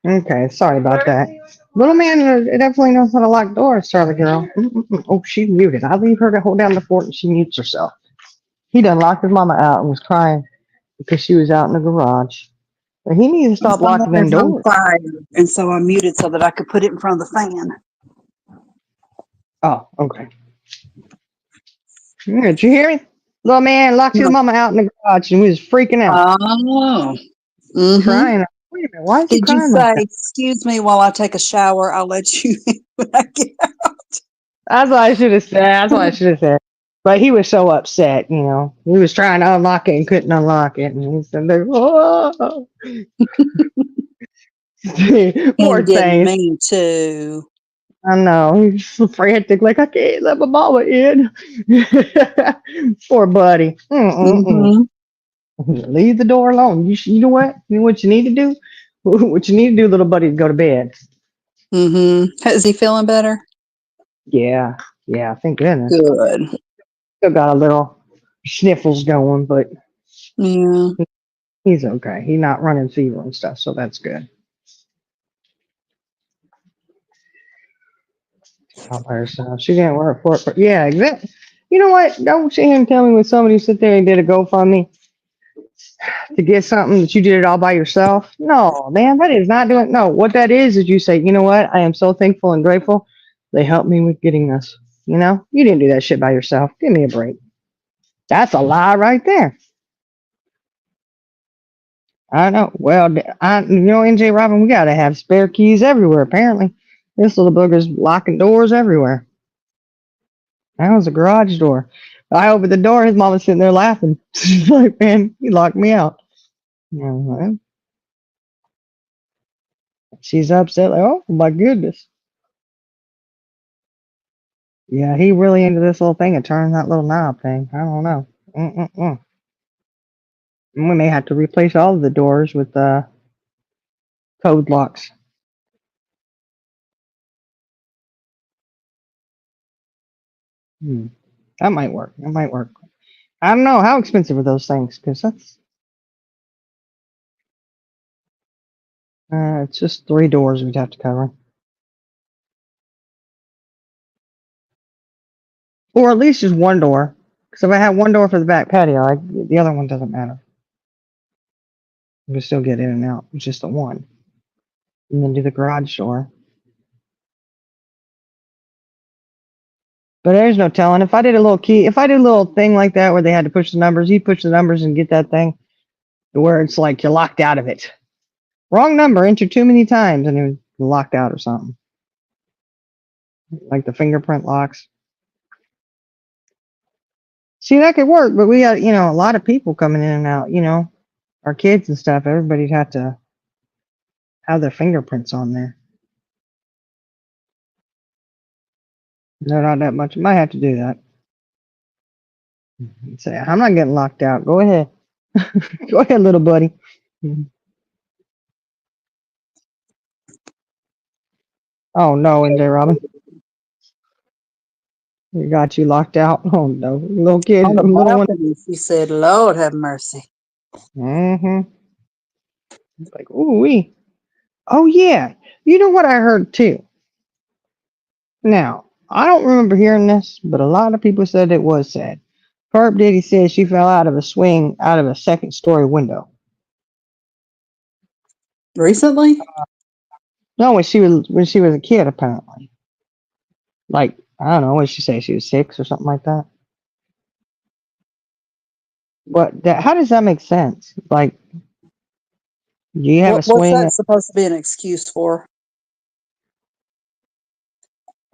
Okay, sorry about that. Little man definitely knows how to lock doors, Charlie girl. Mm-mm-mm. Oh, she's muted. I leave her to hold down the fort and she mutes herself. He done locked his mama out and was crying because she was out in the garage. But he needs to My stop phone locking them is on doors. fire, and so I muted so that I could put it in front of the fan. Oh, okay. Yeah, did you hear me? Little man locked his mama out in the garage and was freaking out, Oh. Mm-hmm. crying. Wait a minute, why is he Did you crying like say, that? excuse me while I take a shower? I'll let you in when I get That's what I should have said. That's what I should have said. But he was so upset, He was trying to unlock it and couldn't unlock it. And he said, "Whoa." Poor and didn't thing. mean to. I know. He's so frantic, like, I can't let my mama in. Poor buddy. Mm-mm-mm. Mm-hmm. Leave the door alone. You know what? You know what you need to do? What you need to do, little buddy, is go to bed. Mm-hmm. Is he feeling better? Yeah. Yeah, thank goodness. Good. Still got a little sniffles going, but Yeah. he's okay. He's not running fever and stuff, so that's good. I'll her so she didn't work for it, but yeah, exactly. You know what? Don't sit here and tell me when somebody sit there and did a GoFundMe to get something that you did it all by yourself. No, man, that is not doing. No, what that is you say, you know what? I am so thankful and grateful. They helped me with getting this. You didn't do that shit by yourself. Give me a break. That's a lie right there. I know. Well, NJ Robin, we gotta have spare keys everywhere. Apparently, this little booger's locking doors everywhere. That was a garage door. I opened the door. His mom was sitting there laughing. She's like, "Man, he locked me out." Mhm. She's upset, like, oh my goodness. Yeah, he really into this little thing and turning that little knob thing. I don't know. Mm-mm-mm. We may have to replace all of the doors with code locks. Hmm. That might work. That might work. I don't know how expensive are those things because that's it's just 3 doors we'd have to cover, or at least just 1 door. Because if I have 1 door for the back patio, the other one doesn't matter. You can still get in and out. It's just the one, and then do the garage door. But there's no telling. If I did a little key, if I did a little thing like that where they had to push the numbers, you push the numbers and get that thing to where it's like you're locked out of it. Wrong number, entered too many times, and it was locked out or something. Like the fingerprint locks. See, that could work, but we got, a lot of people coming in and out, our kids and stuff. Everybody'd have to have their fingerprints on there. No, not that much. Might have to do that. Say, I'm not getting locked out. Go ahead. Go ahead, little buddy. Oh no, NJ Robin. We got you locked out. Oh no. Little On kid, the little one. balcony, she said, Lord have mercy. Mm-hmm. It's like, ooh wee. Oh yeah. You know what I heard too? Now, I don't remember hearing this, but a lot of people said it was sad. Perp Diddy said she fell out of a swing out of a second-story window. Recently? No, when she was a kid, apparently. Like, I don't know, what did she say? She was 6 or something like that. But how does that make sense? Like, do you have a What's swing that at supposed to be an excuse for?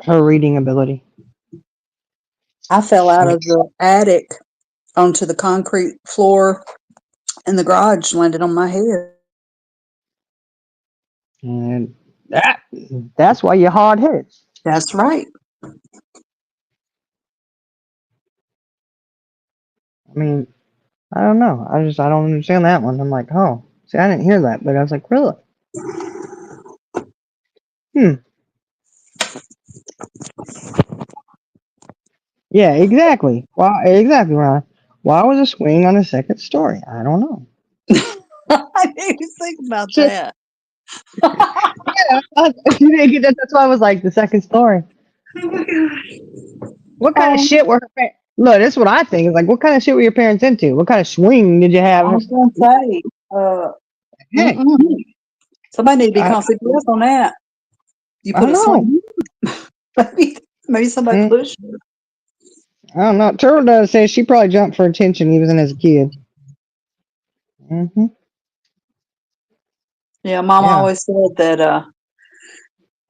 her reading ability? I fell I out mean, of the attic onto the concrete floor in the garage, landed on my head. and that's why you're hard-headed. That's right. I mean, I don't know. I don't understand that one. I'm like, oh, see, I didn't hear that, but I was like, really? Hmm. Yeah, exactly. Why? Exactly, Ron. Why was a swing on the second story? I don't know. I didn't even think about Shit. that. Yeah, you didn't get that. That's why I was like the second story. What kind of Um, shit were her parents? Look, that's what I think. Is like, what kind of shit were your parents into? What kind of swing did you I have? was going to say, Heck, mm-mm. Somebody need to be I, calling CPS on that. You I put don't a know. swing. Maybe somebody Mm, pushed her. I don't know. Turtle does say she probably jumped for attention even as a kid. Hmm. Yeah, Mom Yeah. always said that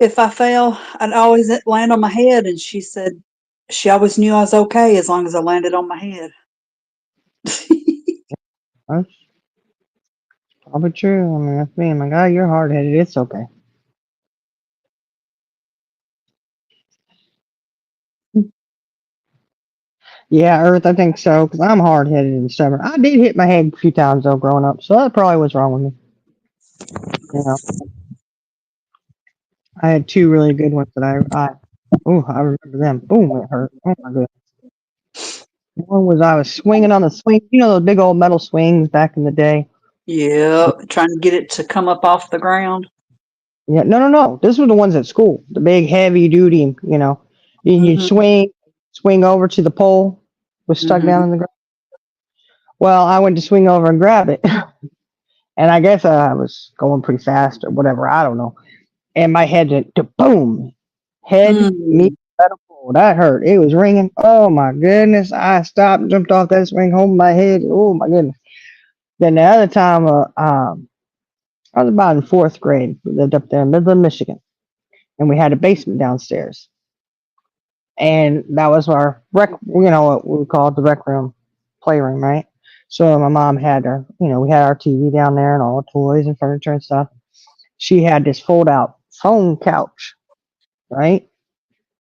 if I fell, I'd always land on my head, and she said she always knew I was okay as long as I landed on my head. That's probably true. I mean, that's me. I'm like, oh, you're hard headed. It's okay. Yeah, Earth, I think so, because I'm hard headed and stubborn. I did hit my head a few times though growing up, so that probably was wrong with me. You know, I had 2 really good ones that I remember them. Boom, it hurt. Oh my goodness. One was I was swinging on the swing, those big old metal swings back in the day. Yeah, trying to get it to come up off the ground. Yeah, no, no, no. This was the ones at school, the big heavy duty, and you'd Hmm. swing over to the pole, was stuck down Hmm. in the ground. Well, I went to swing over and grab it, and I guess I was going pretty fast or whatever. I don't know. And my head went to boom, head meet Mm. metal pole. That hurt. It was ringing. Oh my goodness! I stopped, jumped off that swing, holding my head. Oh my goodness. Then the other time, I was about in 4th grade. We lived up there in Midland, Michigan, and we had a basement downstairs. And that was our what we called the rec room, playroom, right? So my mom had her, we had our TV down there and all the toys and furniture and stuff. She had this fold out phone couch, right?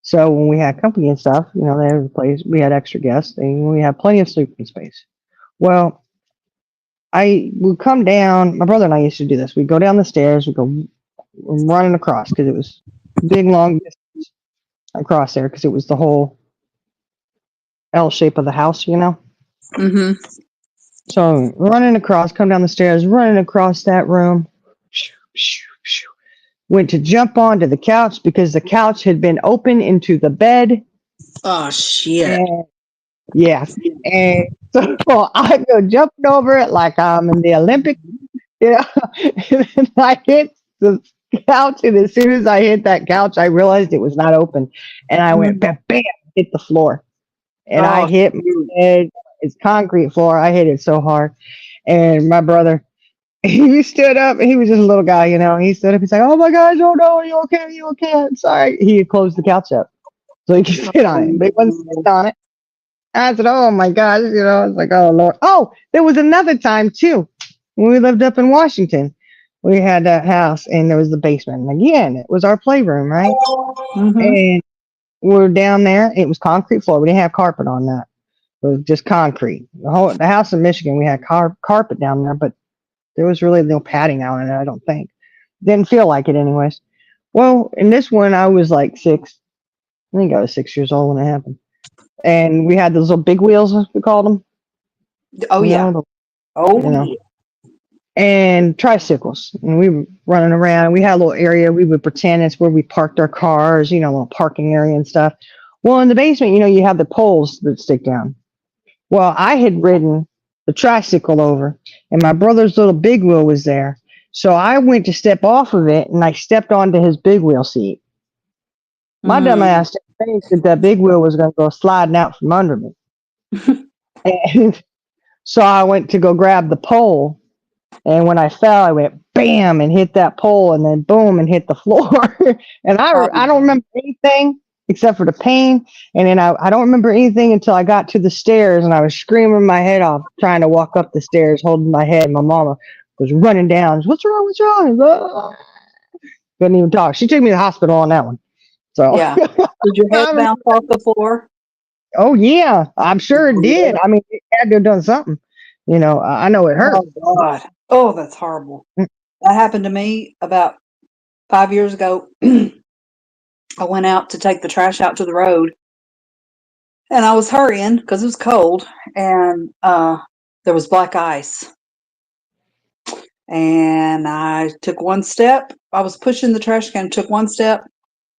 So when we had company and stuff, there was a place we had extra guests and we had plenty of sleeping space. Well, I would come down. My brother and I used to do this. We'd go down the stairs. We'd go running across because it was big, long distance across there because it was the whole L shape of the house. Mm-hmm. So running across, come down the stairs, running across that room. Went to jump onto the couch because the couch had been open into the bed. Oh shit. And yeah. And so I go jumping over it like I'm in the Olympics, and then I hit the couch, and as soon as I hit that couch, I realized it was not open. And I went bam, bam, hit the floor. And I Oh, hit my head. It's concrete floor. I hit it so hard. And my brother, he stood up. He was just a little guy, He stood up. He's like, "Oh my gosh, oh no, are you okay? Are you okay? I'm sorry." He had closed the couch up so he could sit on it, but he wasn't sitting on it. And I said, "Oh my gosh," I was like, "Oh Lord." Oh, there was another time too when we lived up in Washington. We had that house, and there was the basement. And again, it was our playroom, right? mm-hmm. And we're down there. It was concrete floor. We didn't have carpet on that. It was just concrete. The house in Michigan, we had carpet down there, but there was really no padding out in it, I don't think. Didn't feel like it anyways. Well, in this one, I was like 6. I think I was 6 years old when it happened. And we had those little big wheels, as we called them. Oh You yeah. know, Oh you know, yeah. and tricycles. And we were running around. We had a little area. We would pretend it's where we parked our cars, a little parking area and stuff. Well, in the basement, you have the poles that stick down. Well, I had ridden the tricycle over, and my brother's little big wheel was there. So I went to step off of it, and I stepped onto his big wheel seat. My dumb Mm. ass didn't think that big wheel was going to go sliding out from under me. And so I went to go grab the pole, and when I fell, I went bam and hit that pole, and then boom and hit the floor. And I don't remember anything except for the pain. And then I don't remember anything until I got to the stairs, and I was screaming my head off trying to walk up the stairs, holding my head. My mama was running down. "What's wrong? What's wrong?" Ah. Couldn't even talk. She took me to the hospital on that one. So, Yeah. Did your head bounce off the floor? oh yeah, I'm sure it did. I mean, it had to have done something. I know it hurt. Oh God. Oh, that's horrible. That happened to me about 5 years ago. I went out to take the trash out to the road, and I was hurrying because it was cold, and there was black ice. And I took one step. I was pushing the trash can, took one step,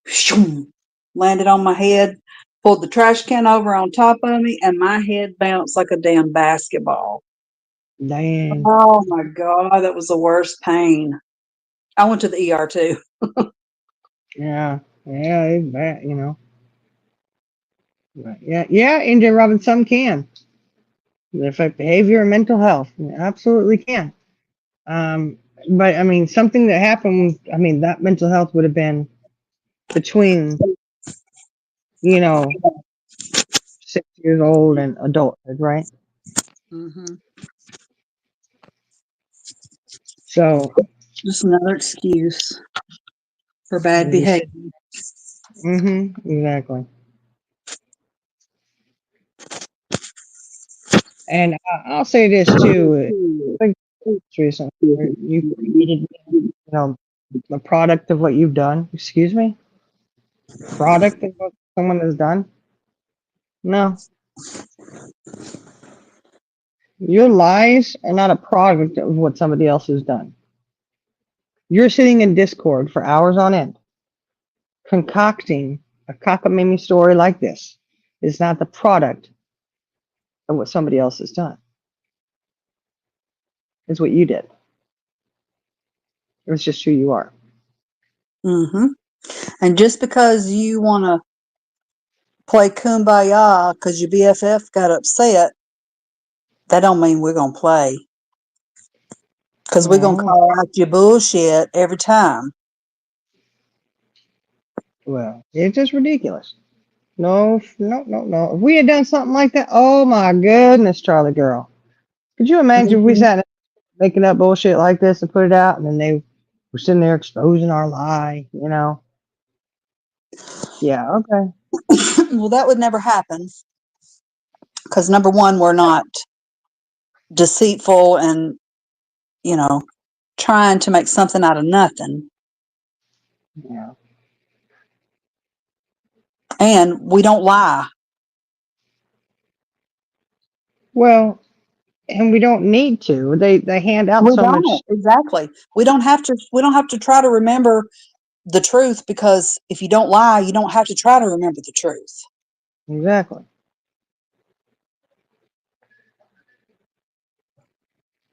shoom, landed on my head, pulled the trash can over on top of me, and my head bounced like a damn basketball. Dang. Oh my God, that was the worst pain. I went to the ER too. Yeah. Yeah, it's bad. But yeah, India Robin, some can. It affect behavior and mental health. It absolutely can. Um, but I mean, something that happened. I mean, that mental health would have been between, you know, 6 years old and adulthood, right? Mm-hmm. So, Just another excuse for bad you behavior. said, exactly. And I'll say this too. I think it's recent where you created, the product of what you've done. Excuse me, product of what someone has done. No, your lies are not a product of what somebody else has done. You're sitting in Discord for hours on end, concocting a cockamamie story like this. Is not the product of what somebody else has done. It's what you did. It's just who you are. Mm-hmm. And just because you want to play kumbaya because your BFF got upset, that don't mean we're going to play. Because we're going to Oh, call out your bullshit every time. well, it's just ridiculous. No, no, no, no. If we had done something like that, oh my goodness, Charlie girl. Could you imagine if we Mhm. sat making up bullshit like this and put it out, and then they were sitting there exposing our lie? You know? Yeah. Okay. Well, that would never happen because number one, we're not deceitful and, you know, trying to make something out of nothing. Yeah. And we don't lie. Well, and we don't need to. They hand out We so don't. much. Exactly. We don't have to try to remember the truth, because if you don't lie, you don't have to try to remember the truth. Exactly.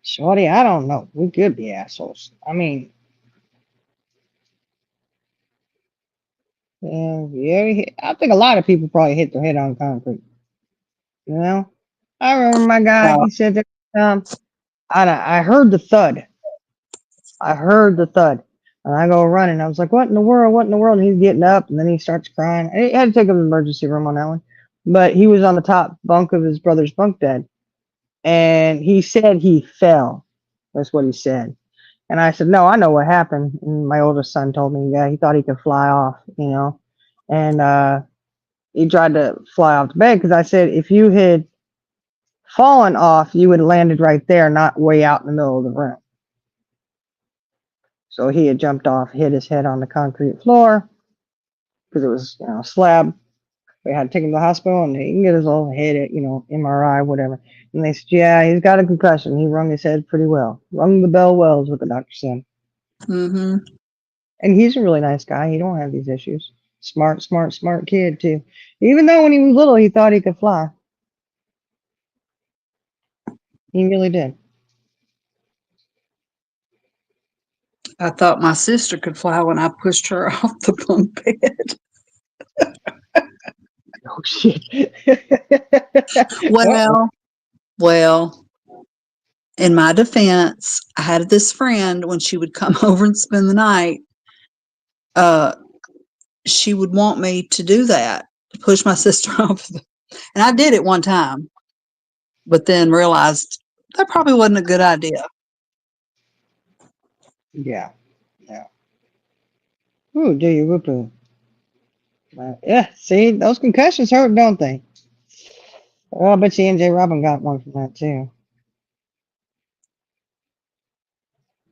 Shorty, I don't know. We could be assholes. I mean, yeah, yeah. I think a lot of people probably hit their head on concrete. You know, I remember my guy. Yeah. He said that I heard the thud. I heard the thud, and I go running. I was like, "What in the world? What in the world?" And he's getting up, and then he starts crying. I had to take him to the emergency room on that one, but he was on the top bunk of his brother's bunk bed, and he said he fell. That's what he said. And I said, "No, I know what happened." And my oldest son told me, "Yeah, he thought he could fly off, you know." And he tried to fly off the bed because I said, if you had fallen off, you would have landed right there, not way out in the middle of the room. So he had jumped off, hit his head on the concrete floor because it was, you know, a slab. We had to take him to the hospital, and he can get his old head, you know, MRI, whatever. And they said, yeah, he's got a concussion. He rung his head pretty well. Rung the bell well is what the doctor said. Mm-hmm. And he's a really nice guy. He don't have these issues. Smart, smart, smart kid too. Even though when he was little, he thought he could fly. He really did. I thought my sister could fly when I pushed her off the bunk bed. Oh shit. Uh-oh. Well, well, in my defense, I had this friend when she would come over and spend the night. Uh, she would want me to do that, to push my sister off, and I did it one time, but then realized that probably wasn't a good idea. Yeah. Yeah. Ooh, do you whoop? Yeah. See, those concussions hurt, don't they? Oh, I bet you NJ Robin got one from that too.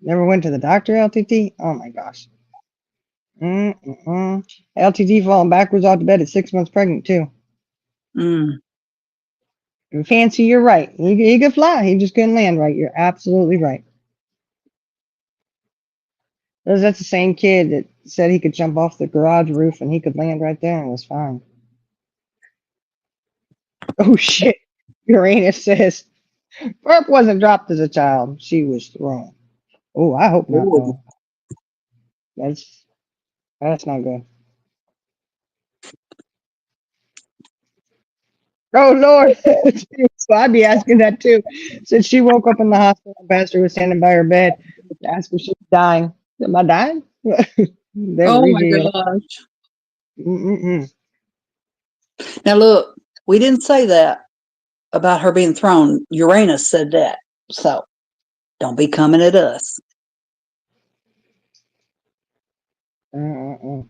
Never went to the doctor, LTT? Oh my gosh. Mm-mm-mm. LTT falling backwards off the bed at 6 months pregnant too. Mm. And Fancy, you're right. He could fly. He just couldn't land right. You're absolutely right. That's the same kid that said he could jump off the garage roof and he could land right there and was fine. Oh shit. Uranus says Burp wasn't dropped as a child. She was thrown. Oh, I hope not Ooh. though. That's not good. Oh Lord. So I'd be asking that too. Since she woke up in the hospital and Pastor was standing by her bed to ask if she was dying. Am I dying? They would Oh read my you. gosh. Mm-mm-mm. Now look, we didn't say that about her being thrown. Uranus said that. So don't be coming at us. Uh-uh-uh.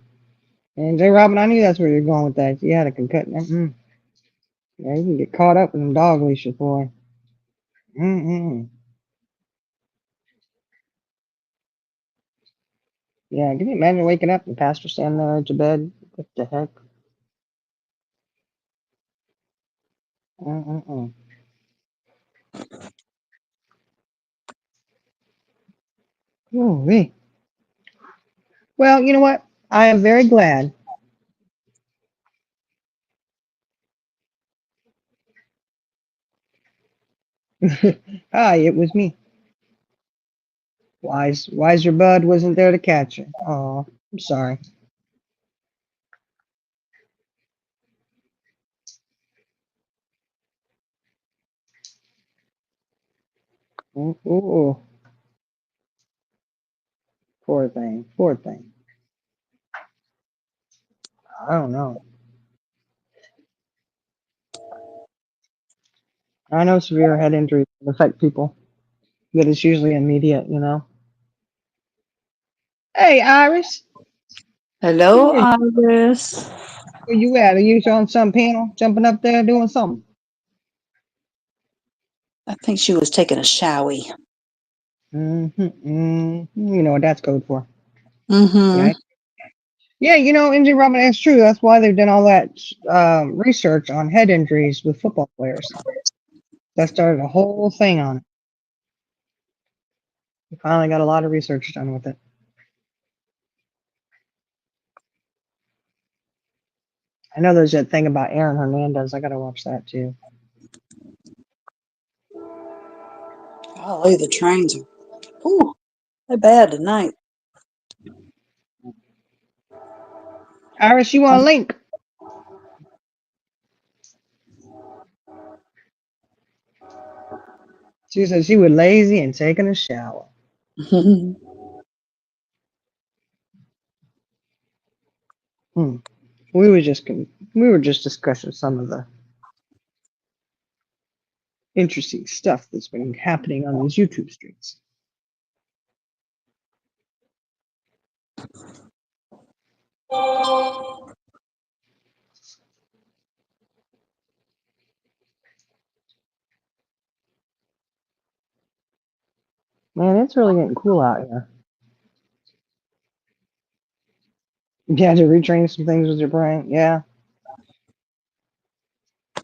And J. Robin, I knew that's where you're going with that. You had a concussion. Yeah, you can get caught up in them dog leashes, boy. Mm-mm. Yeah, can you imagine waking up and Pastor standing there at your bed? What the heck? Uh-uh-uh. Ooh-wee. Well, you know what? I am very glad. Hi, it was me. Wiser Bud wasn't there to catch her. Oh, I'm sorry. Ooh, ooh, ooh. Poor thing. Poor thing. I don't know. I know severe head injuries can affect people, but it's usually immediate, you know. Hey, Iris, Hello, where Iris. you at? Are you on some panel, jumping up there doing something? I think she was taking a showy. You know what that's code for. Mm-hmm. Yeah. Yeah, you know, NJ Robin, that's true. That's why they've done all that research on head injuries with football players. That started a whole thing on it. We finally got a lot of research done with it. I know there's that thing about Aaron Hernandez. I gotta watch that too. Golly, the trains are, ooh, they're bad tonight. Iris, you want a link? She said she was lazy and taking a shower. Hmm. We were just discussing some of the interesting stuff that's been happening on these YouTube streams. Man, it's really getting cool out here. You had to retrain some things with your brain. Yeah,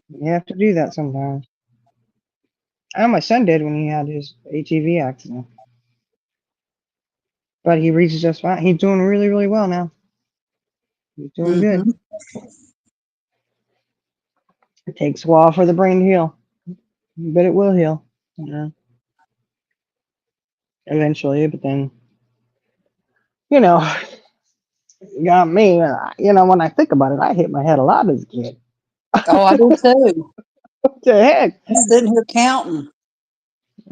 you have to do that sometimes. I know my son did when he had his ATV accident. But he reads just fine. He's doing really, really well now. He's doing good. Mm-hmm. It takes a while for the brain to heal, but it will heal. You know, eventually. But then, you know, you got me. You know, when I think about it, I hit my head a lot as a kid. Oh, I do too. What the heck? I'm sitting here counting.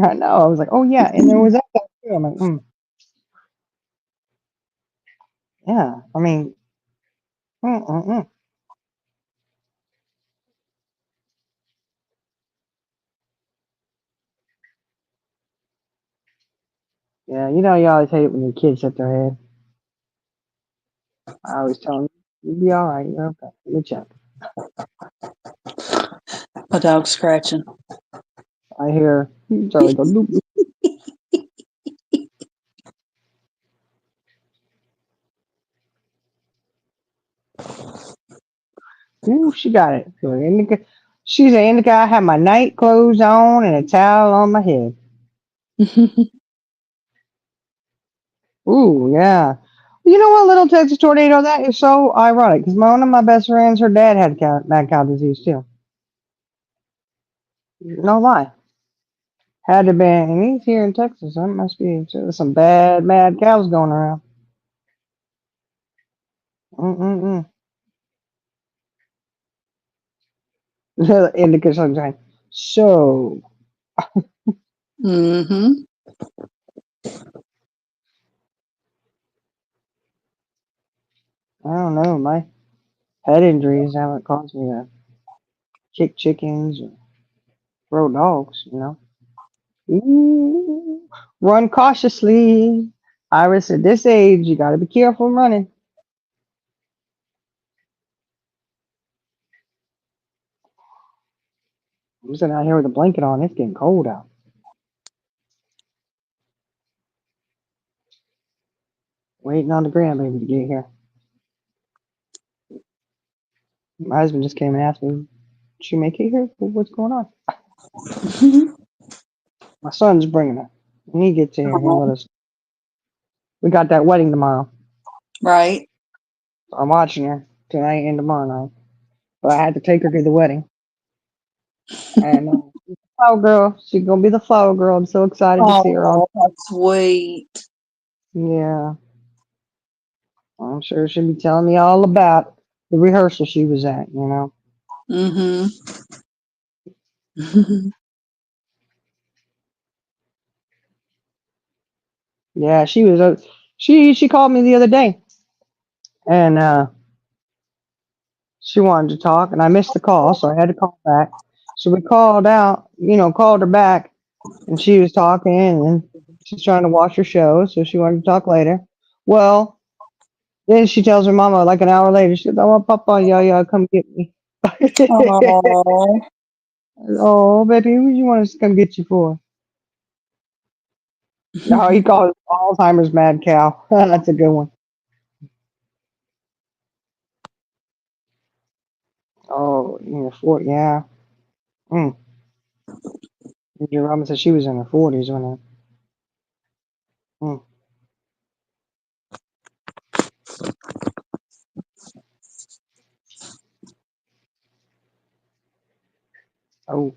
I know. I was like, oh yeah, and there was that too. I'm like, yeah. I mean, mm, mm, mm. Yeah. You know, you always hate it when your kids hit their head. I always tell them, you'll be all right. You're okay. Let me check. A dog scratching. I hear Charlie go, doop. Ooh, she got it. So, Indica, she's an Indica. I have my night clothes on and a towel on my head. Ooh, yeah. You know what, little Texas tornado? That is so ironic because one of my best friends, her dad had mad cow disease too. No lie. Had to be, and he's here in Texas. That must be some bad, mad cows going around. Mm-mm-mm. Indica sometimes. So, Mm-hmm. I don't know. My head injuries haven't caused me to kick chickens or throw dogs, you know. Ooh, run cautiously. Iris, at this age, you got to be careful running. I'm sitting out here with a blanket on. It's getting cold out. Waiting on the grandbaby to get here. My husband just came and asked me, "Did she make it here? What's going on?" My son's bringing her. When he gets here, he'll let us. We got that wedding tomorrow. Right. So I'm watching her tonight and tomorrow night. But I had to take her to the wedding. And she's the flower girl. She's gonna be the flower girl. I'm so excited to see her on. Oh, that's sweet. Yeah, I'm sure she'll be telling me all about the rehearsal she was at. You know. Mm-hmm. Yeah, she was. She called me the other day, and she wanted to talk, and I missed the call, so I had to call back. So we called out, called her back, and she was talking, and she's trying to watch her show, so she wanted to talk later. Well, then she tells her mama like an hour later, she goes, "Oh, Papa, yeah, come get me." Oh, Oh, baby, what do you want us to come get you for? No, he called it Alzheimer's mad cow. That's a good one. Oh, Fort, yeah. Mm. Your mama said she was in her 40s when I. Mm. Oh,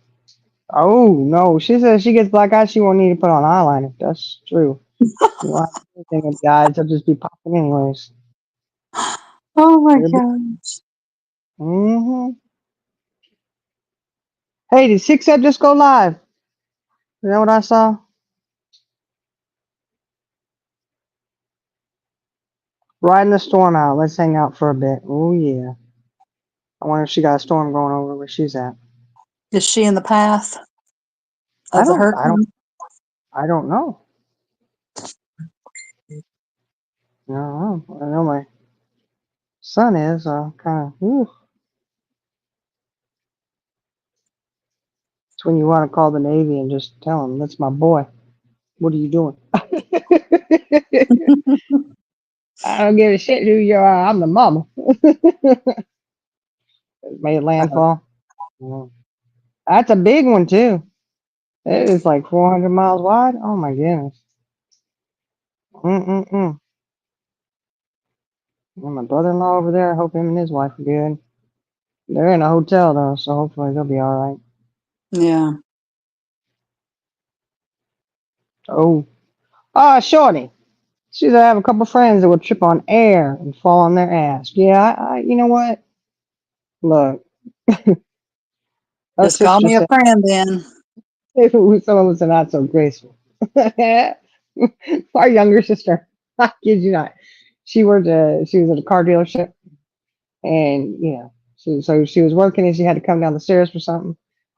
oh no, she says she gets black eyes. She won't need to put on eyeliner. That's true. You won't have anything with the eyes. They'll just be popping anyways. oh my gosh. Mm-hmm. Hey, did 6 Up just go live? Is that what I saw? Riding the storm out. Let's hang out for a bit. Oh yeah. I wonder if she got a storm going over where she's at. Is she in the path I of the don't. I don't. hurricane? I don't know. No, I know my son is. Kind of. It's when you want to call the Navy and just tell them, "That's my boy. What are you doing?" I don't give a shit who you are. I'm the mama. Made Oh, landfall. Mm. That's a big one too. It is like 400 miles wide. Oh my goodness. Mm-mm-mm. Well, my brother-in-law over there, I hope him and his wife are good. They're in a hotel though, so hopefully they'll be all right. yeah. Oh, Shorty. She said I have a couple friends that would trip on air and fall on their ass. Yeah, you know what? Look, her Just call sister me a said friend then. some of us are not so graceful. Our younger sister, I kid you not, she was at a car dealership, and so she was working and she had to come down the stairs for something.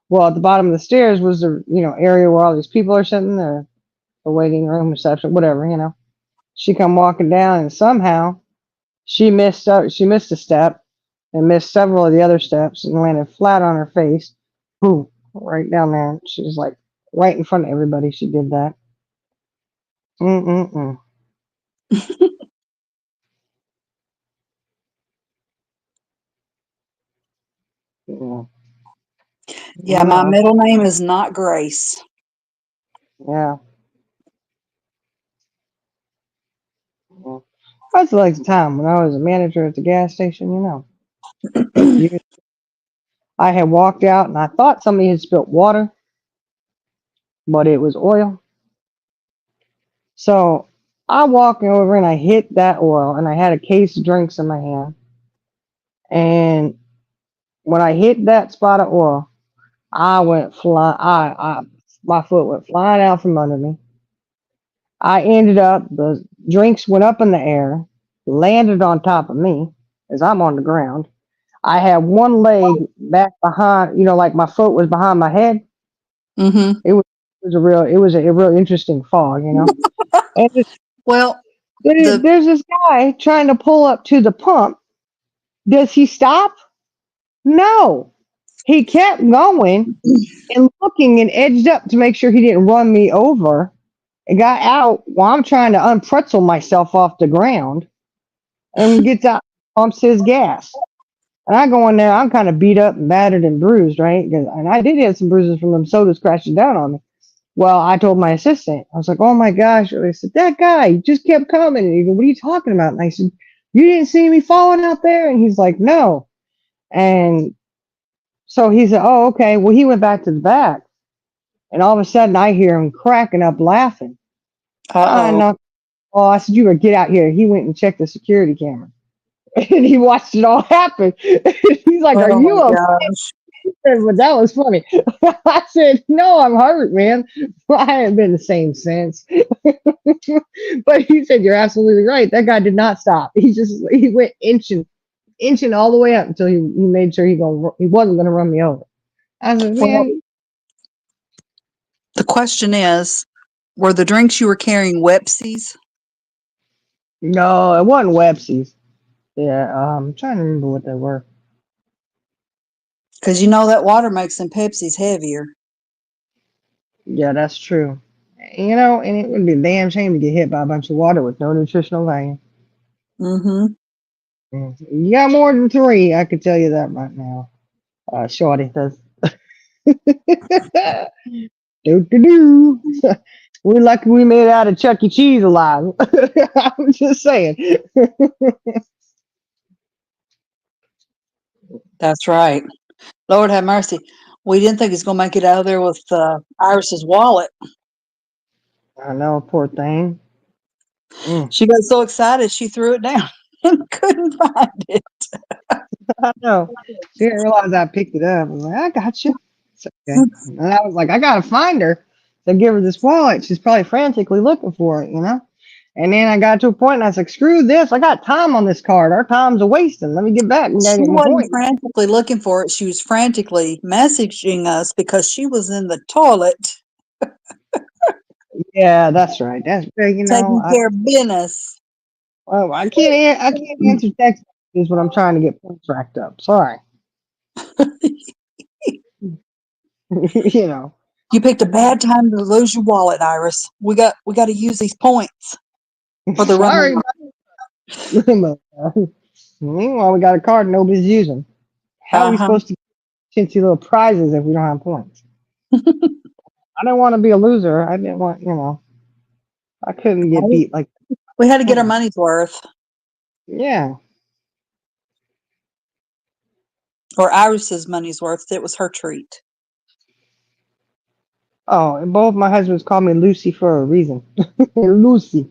Well, at the bottom of the stairs was the area where all these people are sitting there, the waiting room, reception, whatever. She come walking down, and somehow she missed up. She missed a step and missed several of the other steps and landed flat on her face. Boom, right down there. She was like right in front of everybody. She did that. Mm-mm-mm. Yeah. Yeah, my No. middle name is not Grace. Yeah. Yeah. That's like the time when I was a manager at the gas station. You, I had walked out and I thought somebody had spilt water, but it was oil. So I walked over and I hit that oil, and I had a case of drinks in my hand. And when I hit that spot of oil, I went flying. My foot went flying out from under me. I ended up, the drinks went up in the air, landed on top of me as I'm on the ground. I had one leg back behind, like my foot was behind my head. Mm-hmm. It was a real interesting fall. And Well, the there's this guy trying to pull up to the pump. Does he stop? No. He kept going and looking and edged up to make sure he didn't run me over, and got out while I'm trying to unpretzel myself off the ground, and gets out, pumps his gas. And I go in there, I'm kind of beat up and battered and bruised, right? And I did have some bruises from them sodas crashing down on me. Well, I told my assistant, I was like, "Oh my gosh." They said, "That guy just kept coming." And he goes, "What are you talking about?" And I said, "You didn't see me falling out there?" And he's like, "No." And so he said, "Oh, okay." Well, he went back to the back. And all of a sudden, I hear him cracking up laughing. I uh-oh. know. Oh, I said, "You better get out here." He went and checked the security camera, and he watched it all happen. He's like, "Are Oh you my okay?" gosh. But that was funny. I said, "No, I'm hurt, man. I haven't been the same since." But he said, "You're absolutely right. That guy did not stop. He went inching all the way up until he made sure he wasn't gonna run me over." I said, Well, man, the question is, were the drinks you were carrying Wepsies? no, it wasn't Websies. Yeah, I'm trying to remember what they were. Because you know that water makes them Pepsis heavier. Yeah, that's true. You know, and it would be a damn shame to get hit by a bunch of water with no nutritional value. Mm-hmm. You got more than three, I can tell you that right now. Shorty does. Do do do. We're lucky we made it out of Chuck E. Cheese alive. I'm just saying. That's right. Lord have mercy. We didn't think he's going to make it out of there with Iris's wallet. I know, poor thing. Mm, She got so excited she threw it down and couldn't find it. I know. She didn't realize I picked it up. I was like, I got you. It's okay. And I was like, I gotta find her. So give her this wallet. She's probably frantically looking for it, you know? And then I got to a point and I was like, screw this. I got time on this card. Our time's a wasting. Let me get back. We gotta She get my wasn't point. frantically looking for it. She was frantically messaging us because she was in the toilet Yeah, that's right. That's right. You know, taking care of business. well, I can't answer text messages when I'm trying to get points racked up. Sorry. You know. You picked a bad time to lose your wallet, Iris. We got to use these points for the Sorry. run. But, meanwhile, we got a card nobody's using. How are we Uh-huh. supposed to get chintzy little prizes if we don't have points? I didn't want to be a loser. I didn't want, you know, I couldn't get beat like, We had to get our money's worth, yeah. or Iris's money's worth. It was her treat. Oh, and both my husbands call me Lucy for a reason. Lucy.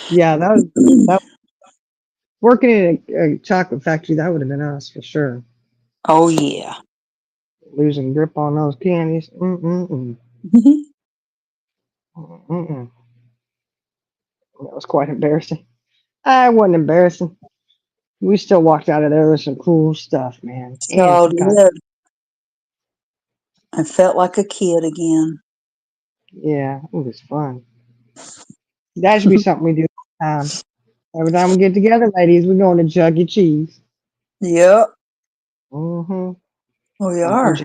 Yeah, that working in a chocolate factory, that would have been us for sure. Oh yeah. Losing grip on those candies. Mm-mm-mm. Mm-mm. That was quite embarrassing. I wasn't embarrassing. We still walked out of there with some cool stuff, man. And So some kind did. I felt like a kid again. yeah, it was fun. That should be something we do all the time. Every time we get together, ladies, we're going to Chuck E. Cheese. Yep, Mm-hmm. we I'm are.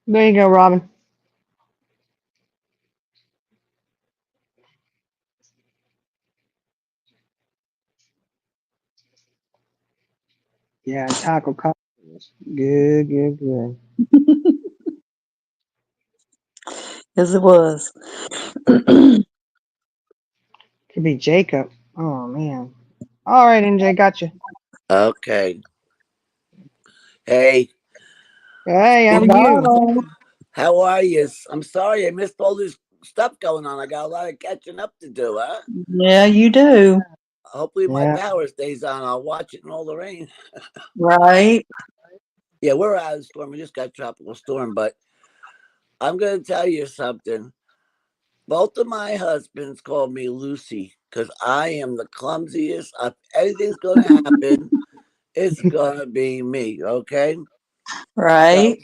There you go, Robin. Yeah, taco cocktails. Good, good, good. Yes, it was. Could be Jacob. Oh man. All right, NJ, gotcha. Okay. Hey, Hey, how are you? Hello. how are you? I'm sorry I missed all this stuff going on. I got a lot of catching up to do, huh? Yeah, you do. Hopefully my Yeah. power stays on. I'll watch it in all the rain. Right. Yeah, we're out of the storm. We just got tropical storm, but I'm going to tell you something. Both of my husbands call me Lucy because I am the clumsiest. If anything's going to happen, it's going to be me, okay? So Right.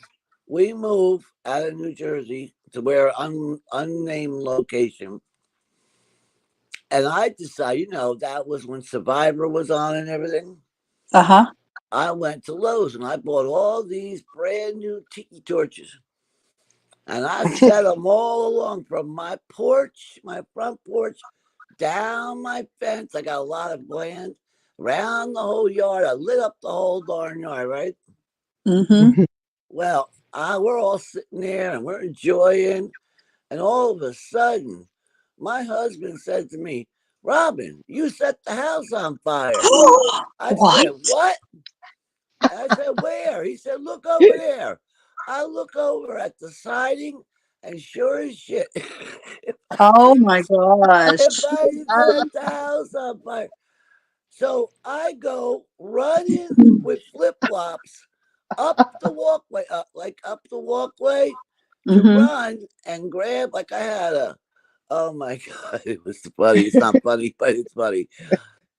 we moved out of New Jersey to where unnamed location. And I decided, that was when Survivor was on and everything. Uh-huh. I went to Lowe's and I bought all these brand new tiki torches. And I set them all along from my porch, my front porch, down my fence. I got a lot of land around the whole yard. I lit up the whole darn yard, right? Mm-hmm. Well, we're all sitting there and we're enjoying. And all of a sudden, my husband said to me, Robin, you set the house on fire. I What? said, what? I said, where? He said, look over there. I look over at the siding, and sure as shit, Oh my gosh. everybody set the house on fire. So I go running with flip flops up the walkway, up the walkway, to Mm-hmm. run and grab, like I had a, oh my God, it was funny. It's not funny, but it's funny.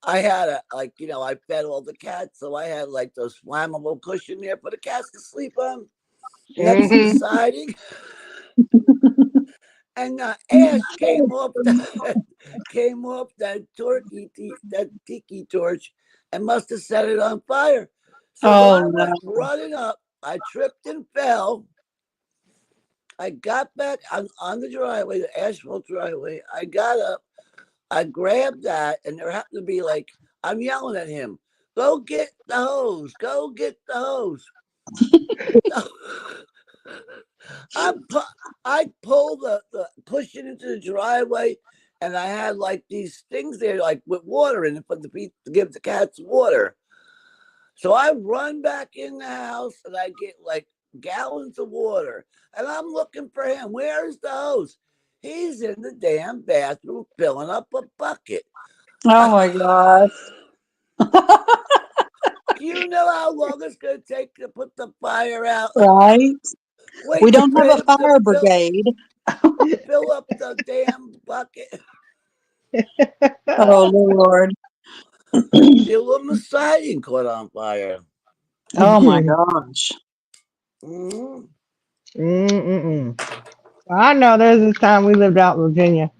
I had a, like, I fed all the cats, so I had like those flammable cushion there for the cats to sleep on next to the Mm-hmm. siding. And ash came off that that tiki torch, and must have set it on fire. So when Oh I no. went running up, I tripped and fell. I got back on the driveway, the asphalt driveway. I got up, I grabbed that, and there happened to be like, I'm yelling at him, go get the hose, go get the hose. I I pulled the cushion into the driveway, and I had like these things there, like with water in it, for to give the cats water. So I run back in the house, and I get like gallons of water, and I'm looking for him. Where's the hose? He's in the damn bathroom filling up a bucket. Oh my God. Do you know how long it's going to take to put the fire out? Right? We Waiting don't for have a him to fire brigade. fill up the damn bucket. Oh Lord. The aluminum siding caught on fire. Oh my gosh. Mm-hmm. Mm-mm. I know there's this time we lived out in Virginia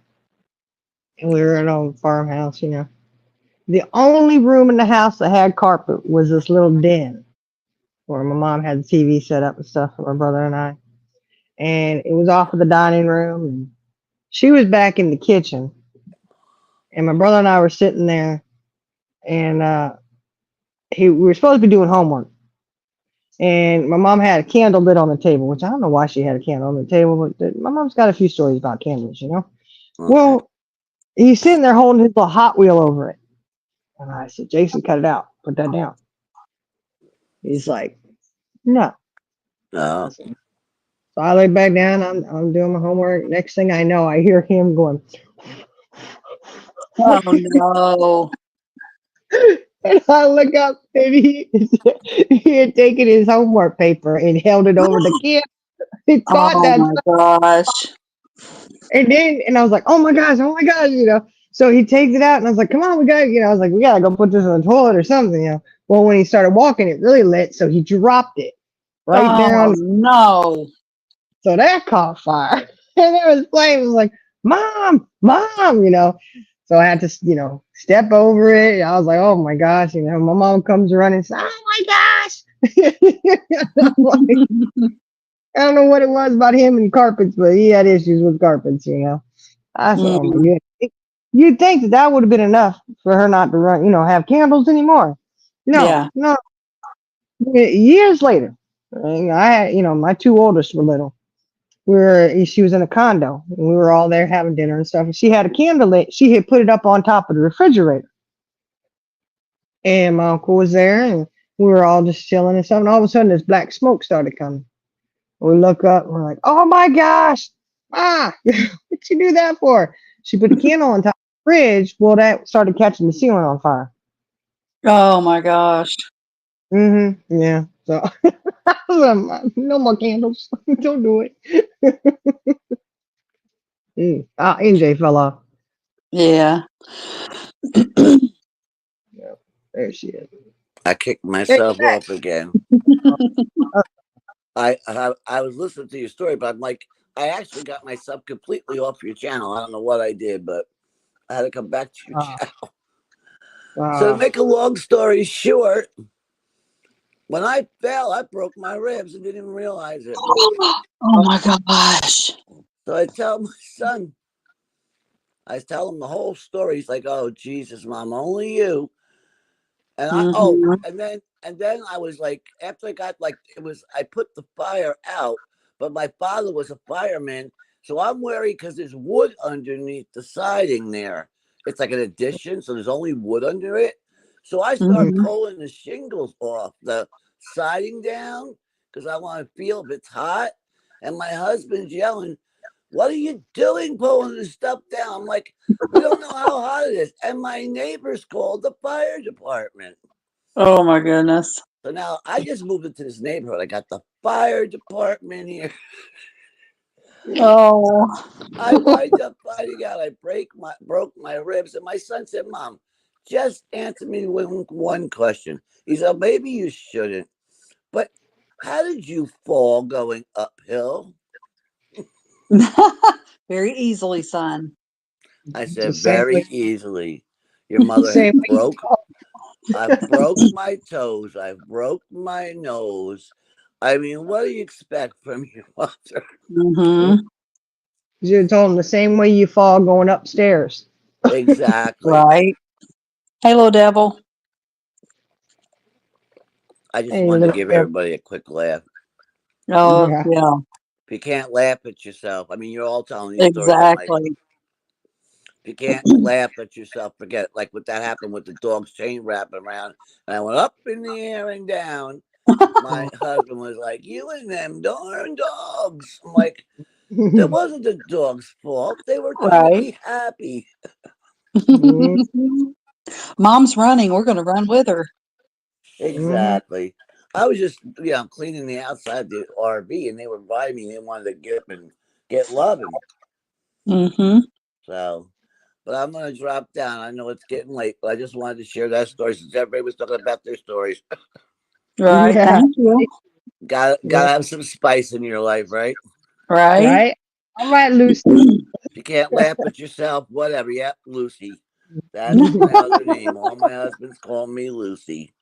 and we were in an old farmhouse, The only room in the house that had carpet was this little den where my mom had the TV set up and stuff for my brother and I. And it was off of the dining room. And she was back in the kitchen. And my brother and I were sitting there. And we were supposed to be doing homework. And my mom had a candle lit on the table, which I don't know why she had a candle on the table, but my mom's got a few stories about candles. Okay. Well, he's sitting there holding his little Hot Wheel over it. And I said, Jason, cut it out. Put that down. He's like, no. I No. said, so I lay back down. I'm doing my homework. Next thing I know, I hear him going, Oh no. and I look up, and he had taken his homework paper and held it over the kid. He caught Oh that, my gosh. and I was like, oh my gosh. So he takes it out, and I was like, come on, we got, I was like, we gotta go put this in the toilet or something. Well, when he started walking, it really lit, so he dropped it right there Oh on. no. So that caught fire. And there was flames. I was like, Mom, Mom. So I had to, step over it. I was like, oh my gosh. My mom comes running and says, oh my gosh. Like, I don't know what it was about him and carpets, but he had issues with carpets. I said, oh my Mm, goodness. You'd think that would have been enough for her not to run, have candles anymore. No, yeah. no. Years later, I had, my two oldest were little. She was in a condo and we were all there having dinner and stuff. And she had a candle lit. She had put it up on top of the refrigerator. And my uncle was there and we were all just chilling and stuff. And all of a sudden this black smoke started coming. We look up and we're like, oh my gosh, what'd you do that for? She put a candle on top of the fridge. Well, that started catching the ceiling on fire. Oh my gosh. Mm-hmm. Yeah. So no more candles. Don't do it. NJ fell off. Yeah. Yeah, there she is. I kicked Hey, myself off again. I was listening to your story, but I'm like, I actually got myself completely off your channel. I don't know what I did, but I had to come back to your uh, channel. So to uh, make a long story short, when I fell, I broke my ribs and didn't even realize it. Oh my gosh. So I tell my son, I tell him the whole story. He's like, "Oh Jesus, Mom, only you." And Mm-hmm. and then I was like, after I got like I put the fire out, but my father was a fireman, so I'm worried because there's wood underneath the siding there. It's like an addition, so there's only wood under it. So I start Mm-hmm. pulling the shingles off the siding down because I want to feel if it's hot. And my husband's yelling, "What are you doing pulling this stuff down?" I'm like, "We don't know how hot it is." And my neighbors called the fire department. Oh my goodness. So now I just moved into this neighborhood. I got the fire department here. Oh, I wind up finding out I broke my ribs, and my son said, "Mom, just answer me one question." He said, "Maybe you shouldn't, but how did you fall going uphill?" very easily, son. I It's the said, same way. "Very easily. Your mother has Same way you broke. talk. I've broke my toes. I've broke my nose. I mean, what do you expect from your mother?" Hmm. You should have told him the same way you fall going upstairs. Exactly. Right. Hello, devil. I just Hey, wanted to little give devil. everybody a quick laugh. Oh, Yeah. yeah, If you can't laugh at yourself, I mean, you're all telling these stories tonight. exactly. If you can't laugh at yourself, forget it. Like what that happened with the dog's chain wrapping around, and I went up in the air and down. My husband was like, "You and them darn dogs." I'm like, "That wasn't the dog's fault. They were trying to Right. be happy." Mhm, Mom's running. We're going to run with her. mhm. Exactly. I was just, cleaning the outside of the RV, and they were inviting me. They wanted to get up and get loving. Hmm. So, but I'm gonna drop down. I know it's getting late, but I just wanted to share that story since everybody was talking about their stories. Right. Yeah. Thank you. Gotta Yeah. have some spice in your life, right? Right. Right? All right, Lucy. If you can't laugh at yourself, whatever. Yep, Lucy. That's my other name. All my husbands call me Lucy.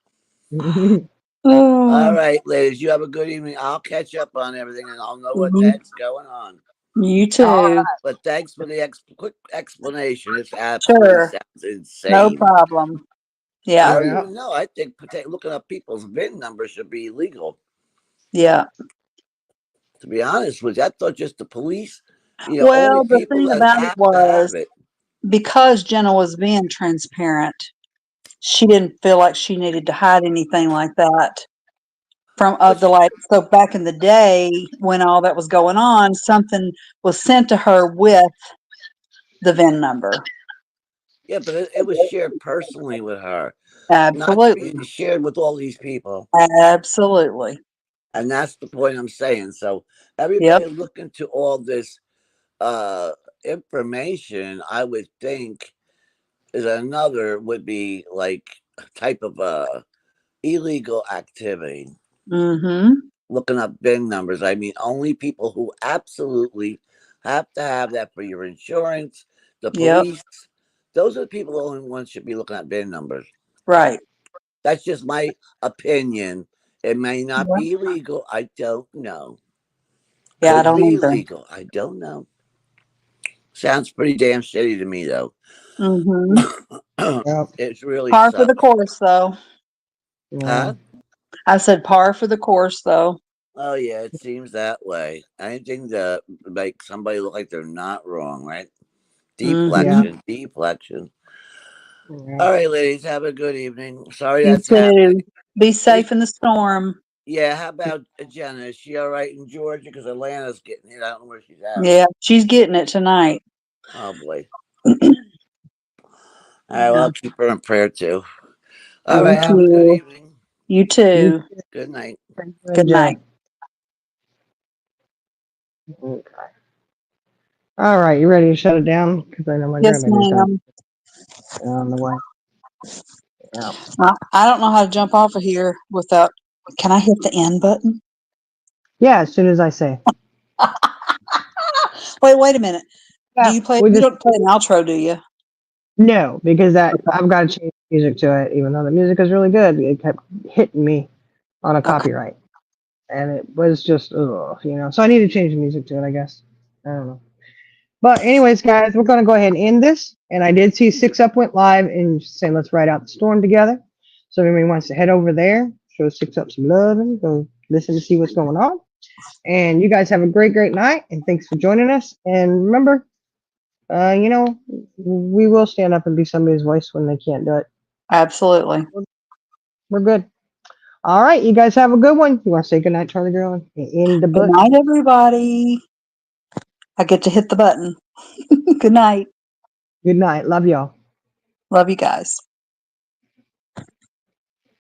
All Oh, right, ladies, you have a good evening. I'll catch up on everything, and I'll know what the mhm. heck's going on. You All too. But thanks for the quick explanation. It's absolutely Sure. sounds No insane. problem. I Yeah. don't right. even know. I think looking up people's VIN numbers should be illegal. Yeah. To be honest with you, I thought just the police, only Well, the people thing that about it have to was have it. because Jenna was being transparent, she didn't feel like she needed to hide anything like that from But the like. So back in the day when all that was going on, something was sent to her with the VIN number. yeah, but it was shared personally with her, not to Absolutely. be shared with all these people. Absolutely. And that's the point I'm saying. So Yep. everybody look into all this uh information, I would think is another would be like a type of illegal activity. Mm-hmm. Looking up VIN numbers. I mean, only people who absolutely have to have that for your insurance, the Yep. police. Those are the people the only ones should be looking at VIN numbers. Right. That's just my opinion. It may not Yep. be illegal. I don't know. Yeah, I Could don't be either. illegal. I don't know. Sounds pretty damn shitty to me, though. Mm-hmm. Yep. It really Par for the sucks. course, though. Yeah. Huh? I said par for the course, though. Oh yeah, it seems that way. Anything to make somebody look like they're not wrong, right? Mm-hmm. Yeah. Deflection, deflection. Yeah. All right, ladies, have a good evening. Sorry You that's happening. too. Be Is safe in the storm. Yeah, how about Jenna? Is she all right in Georgia? Because Atlanta's getting hit. I don't know where she's at. Yeah, she's getting it tonight. Oh boy. All right, well, Yeah. I'll keep her in prayer too. All right, Thank Yeah. have a good you. evening. You You too. Good night. Good night. Enjoy. Okay. All right. You ready to shut it down? Because I know my Yes, grandbaby's going to ma'am. be on the way. Yeah. I don't know how to jump off of here without. Can I hit the end button? Yeah. As soon as I say. Wait a minute. Do Yeah. you play? We You just don't play an outro, do you? no, because that Okay. I've got to change the music to it, even though the music is really good. It kept hitting me on a Okay. copyright, and it was just ugh. So I need to change the music to it. I guess I don't know. But anyways, guys, we're gonna go ahead and end this. And I did see Six Up went live and saying let's ride out the storm together. So if anybody wants to head over there, show Six Up some love and go listen to see what's going on. And you guys have a great night. And thanks for joining us. And remember, we will stand up and be somebody's voice when they can't do it. Absolutely. We're good. All right, you guys have a good one. You want to say goodnight, Charlie Girl, and end the Good night, button? everybody. I get to hit the button. Good night. Good night. Love y'all. Love you guys.